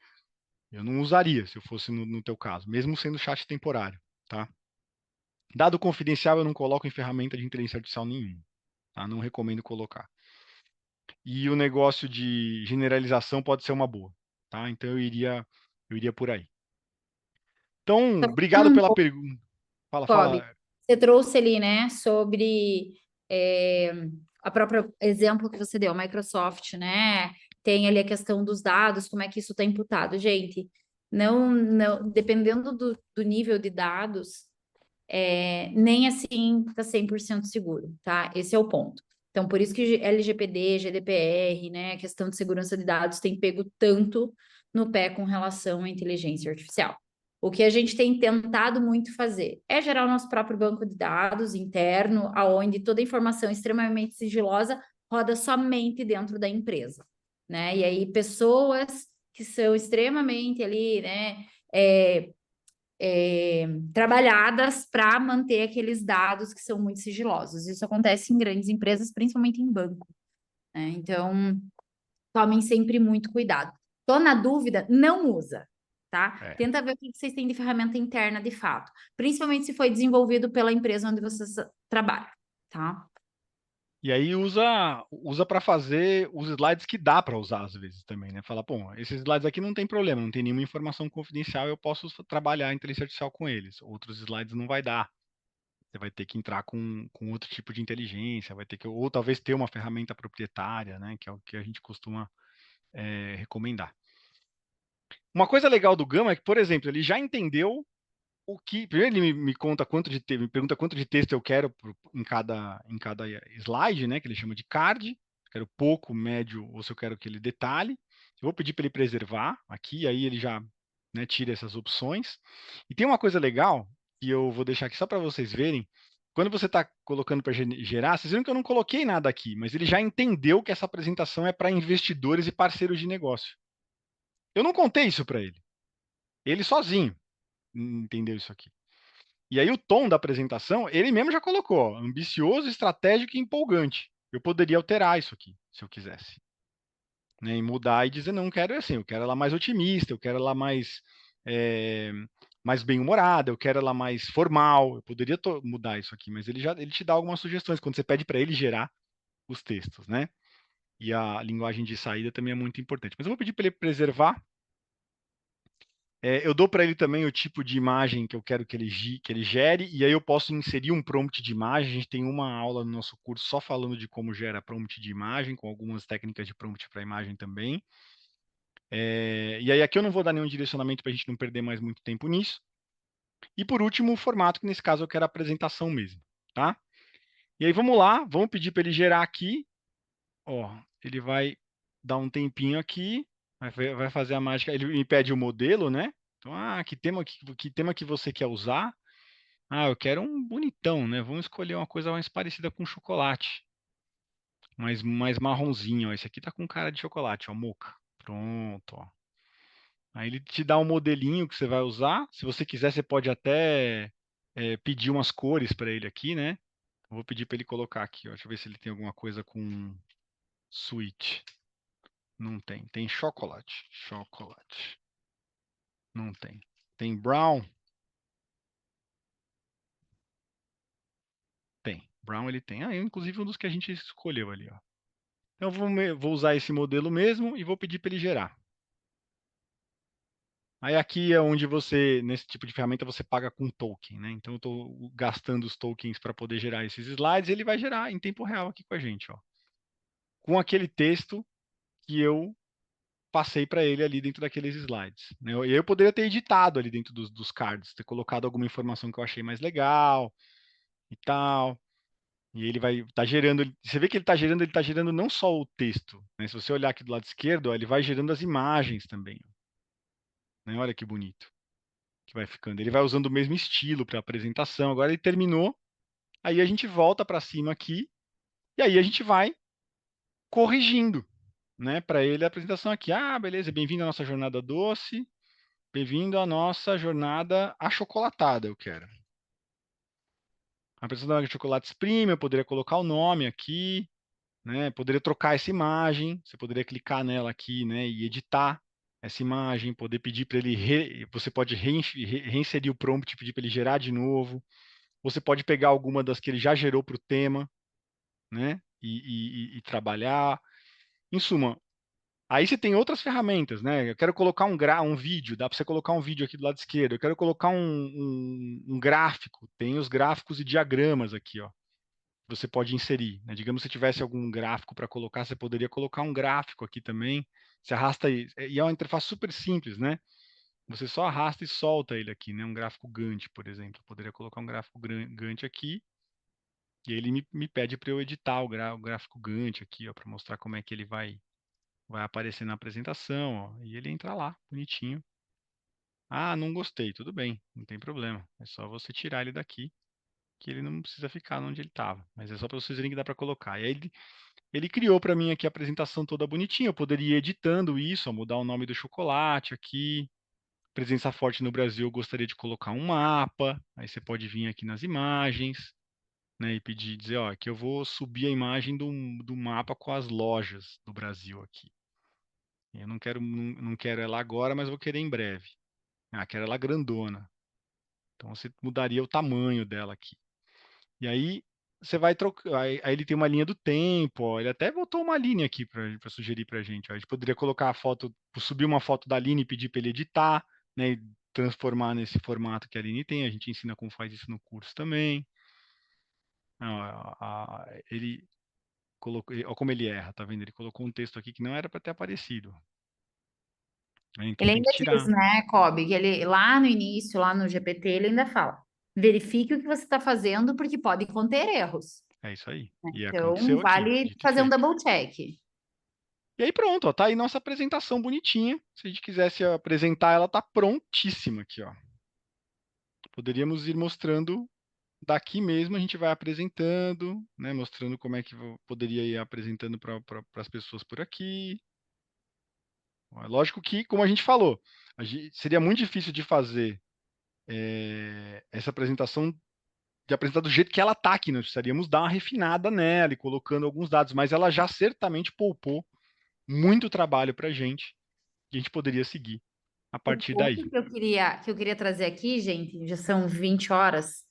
Eu não usaria se eu fosse no teu caso, mesmo sendo chat temporário. Tá? Dado confidencial eu não coloco em ferramenta de inteligência artificial nenhuma. Tá? Não recomendo colocar. E o negócio de generalização pode ser uma boa. Tá? Então eu iria por aí. Então, obrigado pela pergunta. Fala, Bob, fala. você trouxe ali, né, sobre é, a própria exemplo que você deu, a Microsoft, né? Tem ali a questão dos dados, como é que isso está imputado. Gente, não, dependendo do nível de dados, nem assim está 100% seguro, tá? Esse é o ponto. Então, por isso que LGPD, GDPR, né, a questão de segurança de dados tem pego tanto no pé com relação à inteligência artificial. O que a gente tem tentado muito fazer é gerar o nosso próprio banco de dados interno, aonde toda a informação extremamente sigilosa roda somente dentro da empresa, né? E aí pessoas que são extremamente ali, né, trabalhadas para manter aqueles dados que são muito sigilosos. Isso acontece em grandes empresas, principalmente em banco, né? Então, tomem sempre muito cuidado. Tô na dúvida, não usa, tá? É. Tenta ver o que vocês têm de ferramenta interna de fato, principalmente se foi desenvolvido pela empresa onde vocês trabalham, tá? E aí usa para fazer os slides que dá para usar às vezes também, né? Fala, pô, esses slides aqui não tem problema, não tem nenhuma informação confidencial, eu posso trabalhar a inteligência artificial com eles. Outros slides não vai dar. Você vai ter que entrar com outro tipo de inteligência, vai ter que, ou talvez ter uma ferramenta proprietária, né? Que é o que a gente costuma recomendar. Uma coisa legal do Gama é que, por exemplo, ele já entendeu o que. Primeiro ele me conta me pergunta quanto de texto eu quero em cada slide, né? Que ele chama de card. Quero pouco, médio, ou se eu quero que ele detalhe. Eu vou pedir para ele preservar aqui, aí ele já, né, tira essas opções. E tem uma coisa legal que eu vou deixar aqui só para vocês verem. Quando você está colocando para gerar, vocês viram que eu não coloquei nada aqui, mas ele já entendeu que essa apresentação é para investidores e parceiros de negócio. Eu não contei isso para ele. Ele sozinho entendeu isso aqui. E aí o tom da apresentação, ele mesmo já colocou, ó, ambicioso, estratégico e empolgante. Eu poderia alterar isso aqui, se eu quisesse. Né, e mudar e dizer, não quero assim, eu quero ela mais otimista, eu quero ela mais bem-humorada, eu quero ela mais formal. Eu poderia mudar isso aqui, mas ele te dá algumas sugestões quando você pede para ele gerar os textos, né? E a linguagem de saída também é muito importante. Mas eu vou pedir para ele preservar. Eu dou para ele também o tipo de imagem que eu quero que ele gere, e aí eu posso inserir um prompt de imagem. A gente tem uma aula no nosso curso só falando de como gera prompt de imagem, com algumas técnicas de prompt para imagem também. E aí aqui eu não vou dar nenhum direcionamento para a gente não perder mais muito tempo nisso. E por último, o formato, que nesse caso eu quero a apresentação mesmo, tá? E aí vamos lá, vamos pedir para ele gerar aqui. Ó, ele vai dar um tempinho aqui, vai fazer a mágica. Ele me pede o modelo, né? Então, que tema que você quer usar? Ah, eu quero um bonitão, né? Vamos escolher uma coisa mais parecida com chocolate. Mais marronzinho, ó. Esse aqui tá com cara de chocolate, ó, moca. Pronto, ó. Aí ele te dá um modelinho que você vai usar. Se você quiser, você pode até pedir umas cores para ele aqui, né? Eu vou pedir para ele colocar aqui, ó. Deixa eu ver se ele tem alguma coisa com sweet. Não tem. Tem chocolate. Chocolate. Não tem. Tem brown? Tem. Brown ele tem. Ah, inclusive um dos que a gente escolheu ali, ó. Então eu vou usar esse modelo mesmo e vou pedir para ele gerar. Aí aqui é onde você, nesse tipo de ferramenta, você paga com token, né? Então eu estou gastando os tokens para poder gerar esses slides e ele vai gerar em tempo real aqui com a gente, ó. Com aquele texto que eu passei para ele ali dentro daqueles slides, né? E eu poderia ter editado ali dentro dos cards, ter colocado alguma informação que eu achei mais legal e tal. E ele vai tá gerando, você vê que ele tá gerando não só o texto, né? Se você olhar aqui do lado esquerdo, ó, ele vai gerando as imagens também, né? Olha que bonito que vai ficando. Ele vai usando o mesmo estilo para apresentação. Agora ele terminou, aí a gente volta para cima aqui e aí a gente vai corrigindo, né, para ele a apresentação aqui. Ah, beleza, bem-vindo à nossa jornada doce. Bem-vindo à nossa jornada achocolatada, eu quero. A apresentação de chocolates premium, eu poderia colocar o nome aqui, né? Poderia trocar essa imagem, você poderia clicar nela aqui, né, e editar essa imagem, poder pedir para ele, você pode reinserir o prompt, pedir para ele gerar de novo. Você pode pegar alguma das que ele já gerou para o tema, né, e trabalhar. Em suma, aí você tem outras ferramentas, né? Eu quero colocar um vídeo, dá para você colocar um vídeo aqui do lado esquerdo. Eu quero colocar um gráfico, tem os gráficos e diagramas aqui, ó. Você pode inserir, né? Digamos que você tivesse algum gráfico para colocar, você poderia colocar um gráfico aqui também. Você arrasta aí, e é uma interface super simples, né? Você só arrasta e solta ele aqui, né? Um gráfico Gantt, por exemplo. Eu poderia colocar um gráfico Gantt aqui, e ele me pede para eu editar o gráfico Gantt aqui, para mostrar como é que ele vai aparecer na apresentação, ó, e ele entra lá, bonitinho. Ah, não gostei, tudo bem, não tem problema. É só você tirar ele daqui, que ele não precisa ficar onde ele estava. Mas é só para vocês verem que dá para colocar. E aí ele criou para mim aqui a apresentação toda bonitinha. Eu poderia ir editando isso, ó, mudar o nome do chocolate aqui. Presença forte no Brasil, eu gostaria de colocar um mapa. Aí você pode vir aqui nas imagens, né, e dizer, ó, que eu vou subir a imagem do mapa com as lojas do Brasil aqui. Eu não quero ela agora, mas vou querer em breve. Ah, quero ela grandona. Então você mudaria o tamanho dela aqui. E aí você vai trocar. Aí ele tem uma linha do tempo, ó. Ele até botou uma linha aqui para sugerir para a gente. Ó. A gente poderia colocar a foto, subir uma foto da Aline e pedir para ele editar, né? E transformar nesse formato que a Aline tem. A gente ensina como faz isso no curso também. Ele colocou, ó, como ele erra, tá vendo? Ele colocou um texto aqui que não era para ter aparecido. Né? Então Ele tem que ainda diz, tirar. né, Kobe, que ele lá no início, lá no GPT, ele ainda fala: verifique o que você está fazendo, porque pode conter erros. É isso aí. Né? E Então, aconteceu aqui, vale dito e fazer um feito. double check. E aí pronto, ó, tá aí nossa apresentação bonitinha. Se a gente quisesse apresentar, ela tá prontíssima aqui, ó. Poderíamos ir mostrando daqui mesmo, a gente vai apresentando, né, mostrando como é que poderia ir apresentando para as pessoas por aqui. É lógico que, como a gente falou, seria muito difícil de fazer essa apresentação, de apresentar do jeito que ela tá aqui. Nós precisaríamos dar uma refinada nela e colocando alguns dados, mas ela já certamente poupou muito trabalho para a gente, que a gente poderia seguir a O partir daí. ponto que eu queria trazer aqui, gente, já são 20 horas,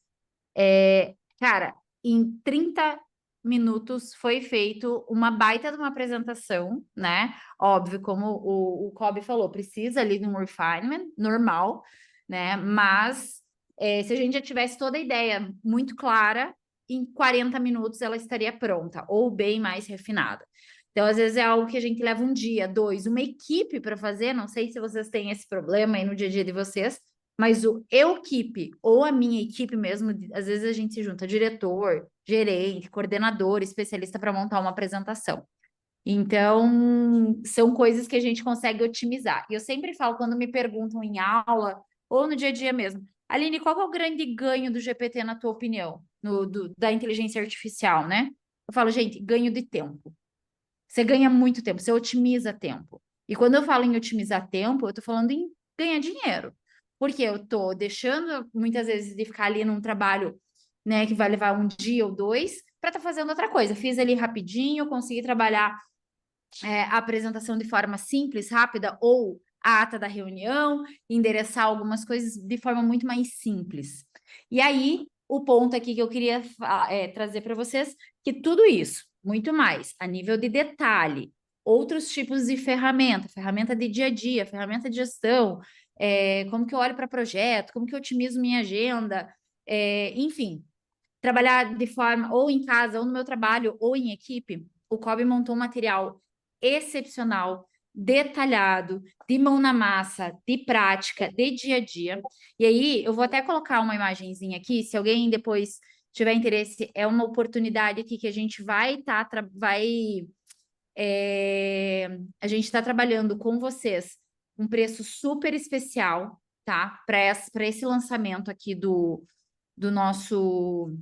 cara, em 30 minutos foi feito uma baita de uma apresentação, né? Óbvio, como o Kobe falou, precisa ali de um refinement normal, né? Mas se a gente já tivesse toda a ideia muito clara, em 40 minutos ela estaria pronta, ou bem mais refinada. Então, às vezes é algo que a gente leva um dia, dois, uma equipe para fazer. Não sei se vocês têm esse problema aí no dia a dia de vocês, mas o eu equipe ou a minha equipe mesmo, às vezes a gente se junta diretor, gerente, coordenador, especialista para montar uma apresentação. Então, são coisas que a gente consegue otimizar. E eu sempre falo, quando me perguntam em aula ou no dia a dia mesmo, Aline, qual é o grande ganho do GPT, na tua opinião, da inteligência artificial, né? Eu falo, gente, ganho de tempo. Você ganha muito tempo, você otimiza tempo. E quando eu falo em otimizar tempo, eu estou falando em ganhar dinheiro. Porque eu estou deixando, muitas vezes, de ficar ali num trabalho, né, que vai levar um dia ou dois, para estar fazendo outra coisa. Fiz ali rapidinho, consegui trabalhar a apresentação de forma simples, rápida, ou a ata da reunião, endereçar algumas coisas de forma muito mais simples. E aí, o ponto aqui que eu queria trazer para vocês, que tudo isso, muito mais, a nível de detalhe, outros tipos de ferramenta de dia a dia, ferramenta de gestão, como que eu olho para projeto, como que eu otimizo minha agenda, enfim, trabalhar de forma ou em casa, ou no meu trabalho, ou em equipe, o Kobe montou um material excepcional, detalhado, de mão na massa, de prática, de dia a dia. E aí, eu vou até colocar uma imagenzinha aqui, se alguém depois tiver interesse, é uma oportunidade aqui que a gente a gente está trabalhando com vocês um preço super especial, tá? Para esse lançamento aqui do nosso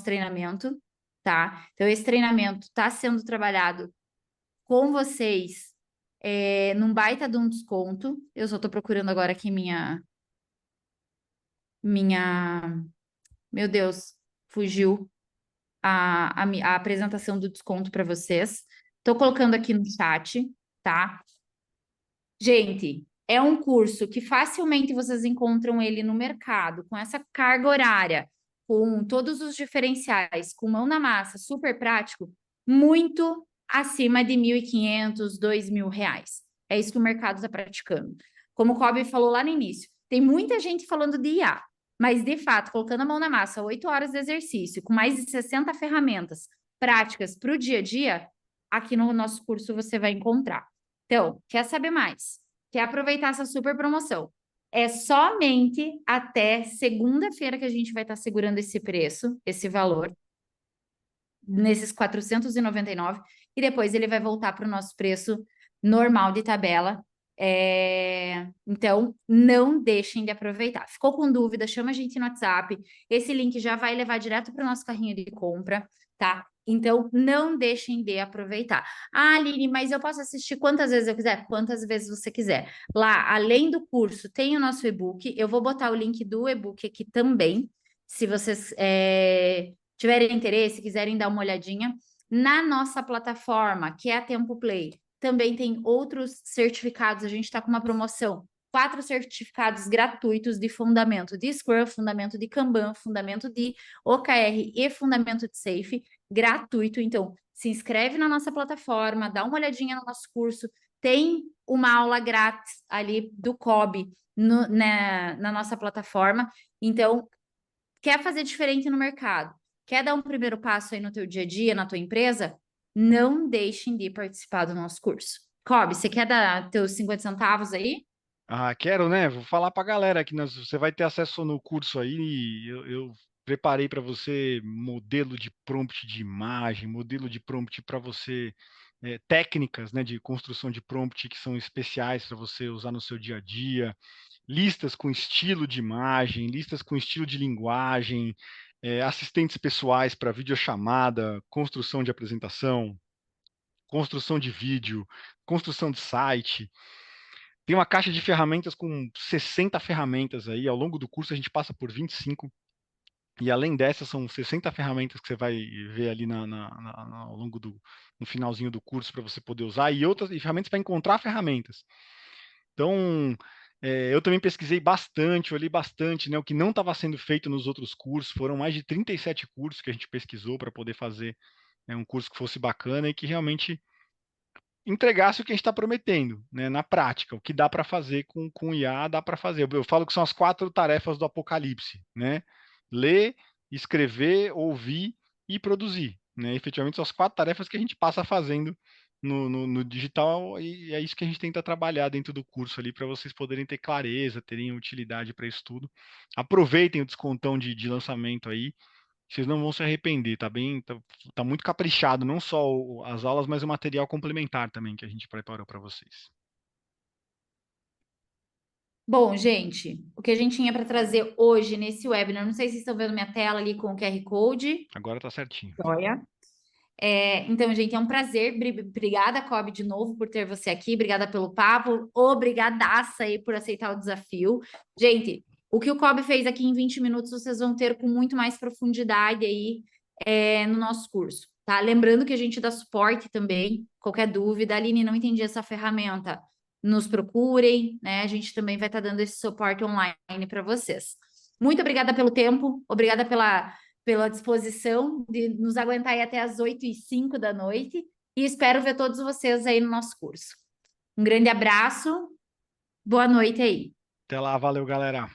treinamento, tá? Então, esse treinamento está sendo trabalhado com vocês num baita de um desconto. Eu só estou procurando agora aqui minha, meu Deus, fugiu a apresentação do desconto para vocês. Estou colocando aqui no chat, tá? Gente, é um curso que facilmente vocês encontram ele no mercado, com essa carga horária, com todos os diferenciais, com mão na massa, super prático, muito acima de 1.500, R$ 2.000. É isso que o mercado está praticando. Como o Kobe falou lá no início, tem muita gente falando de IA, mas de fato, colocando a mão na massa, 8 horas de exercício, com mais de 60 ferramentas práticas para o dia a dia, aqui no nosso curso você vai encontrar. Então, quer saber mais? Quer aproveitar essa super promoção? É somente até segunda-feira que a gente vai estar segurando esse preço, esse valor, nesses 499, e depois ele vai voltar para o nosso preço normal de tabela. Então, não deixem de aproveitar. Ficou com dúvida? Chama a gente no WhatsApp. Esse link já vai levar direto para o nosso carrinho de compra, tá? Então, não deixem de aproveitar. Ah, Aline, mas eu posso assistir quantas vezes eu quiser? Quantas vezes você quiser. Lá, além do curso, tem o nosso e-book. Eu vou botar o link do e-book aqui também, se vocês tiverem interesse, quiserem dar uma olhadinha. Na nossa plataforma, que é a Tempo Play, também tem outros certificados. A gente está com uma promoção. 4 certificados gratuitos de fundamento de Scrum, fundamento de Kanban, fundamento de OKR e fundamento de Safe, gratuito. Então, se inscreve na nossa plataforma, dá uma olhadinha no nosso curso. Tem uma aula grátis ali do Kobe na nossa plataforma. Então, quer fazer diferente no mercado? Quer dar um primeiro passo aí no teu dia a dia, na tua empresa? Não deixem de participar do nosso curso. Kobe, você quer dar teus 50 centavos aí? Ah, quero, né? Vou falar para a galera que você vai ter acesso no curso aí. Eu preparei para você modelo de prompt de imagem, modelo de prompt para você, técnicas, né, de construção de prompt que são especiais para você usar no seu dia a dia, listas com estilo de imagem, listas com estilo de linguagem, assistentes pessoais para videochamada, construção de apresentação, construção de vídeo, construção de site. Tem uma caixa de ferramentas com 60 ferramentas aí. Ao longo do curso a gente passa por 25. E além dessas, são 60 ferramentas que você vai ver ali ao longo no finalzinho do curso para você poder usar. E outras ferramentas para encontrar ferramentas. Então, eu também pesquisei bastante, olhei bastante, né, o que não estava sendo feito nos outros cursos. Foram mais de 37 cursos que a gente pesquisou para poder fazer né? Um curso que fosse bacana e que realmente entregasse o que a gente está prometendo, né? Na prática, o que dá para fazer com IA, dá para fazer. Eu falo que são as 4 tarefas do apocalipse, né? Ler, escrever, ouvir e produzir, né? Efetivamente, são as 4 tarefas que a gente passa fazendo no digital, e é isso que a gente tenta trabalhar dentro do curso ali, para vocês poderem ter clareza, terem utilidade para isso tudo. Aproveitem o descontão de lançamento aí, vocês não vão se arrepender, tá bem, tá muito caprichado, não só as aulas, mas o material complementar também que a gente preparou para vocês. Bom, gente, o que a gente tinha para trazer hoje nesse webinar, não sei se vocês estão vendo minha tela ali com o QR Code. Agora tá certinho. Joia. Então, gente, é um prazer. Obrigada, Cobb, de novo, por ter você aqui. Obrigada pelo papo. Obrigadaça aí por aceitar o desafio. Gente, o que o Cobb fez aqui em 20 minutos, vocês vão ter com muito mais profundidade aí no nosso curso, tá? Lembrando que a gente dá suporte também. Qualquer dúvida, Aline, não entendi essa ferramenta, nos procurem, né? A gente também vai estar dando esse suporte online para vocês. Muito obrigada pelo tempo, obrigada pela disposição de nos aguentar aí até as 8h05 da noite e espero ver todos vocês aí no nosso curso. Um grande abraço, boa noite aí. Até lá, valeu, galera.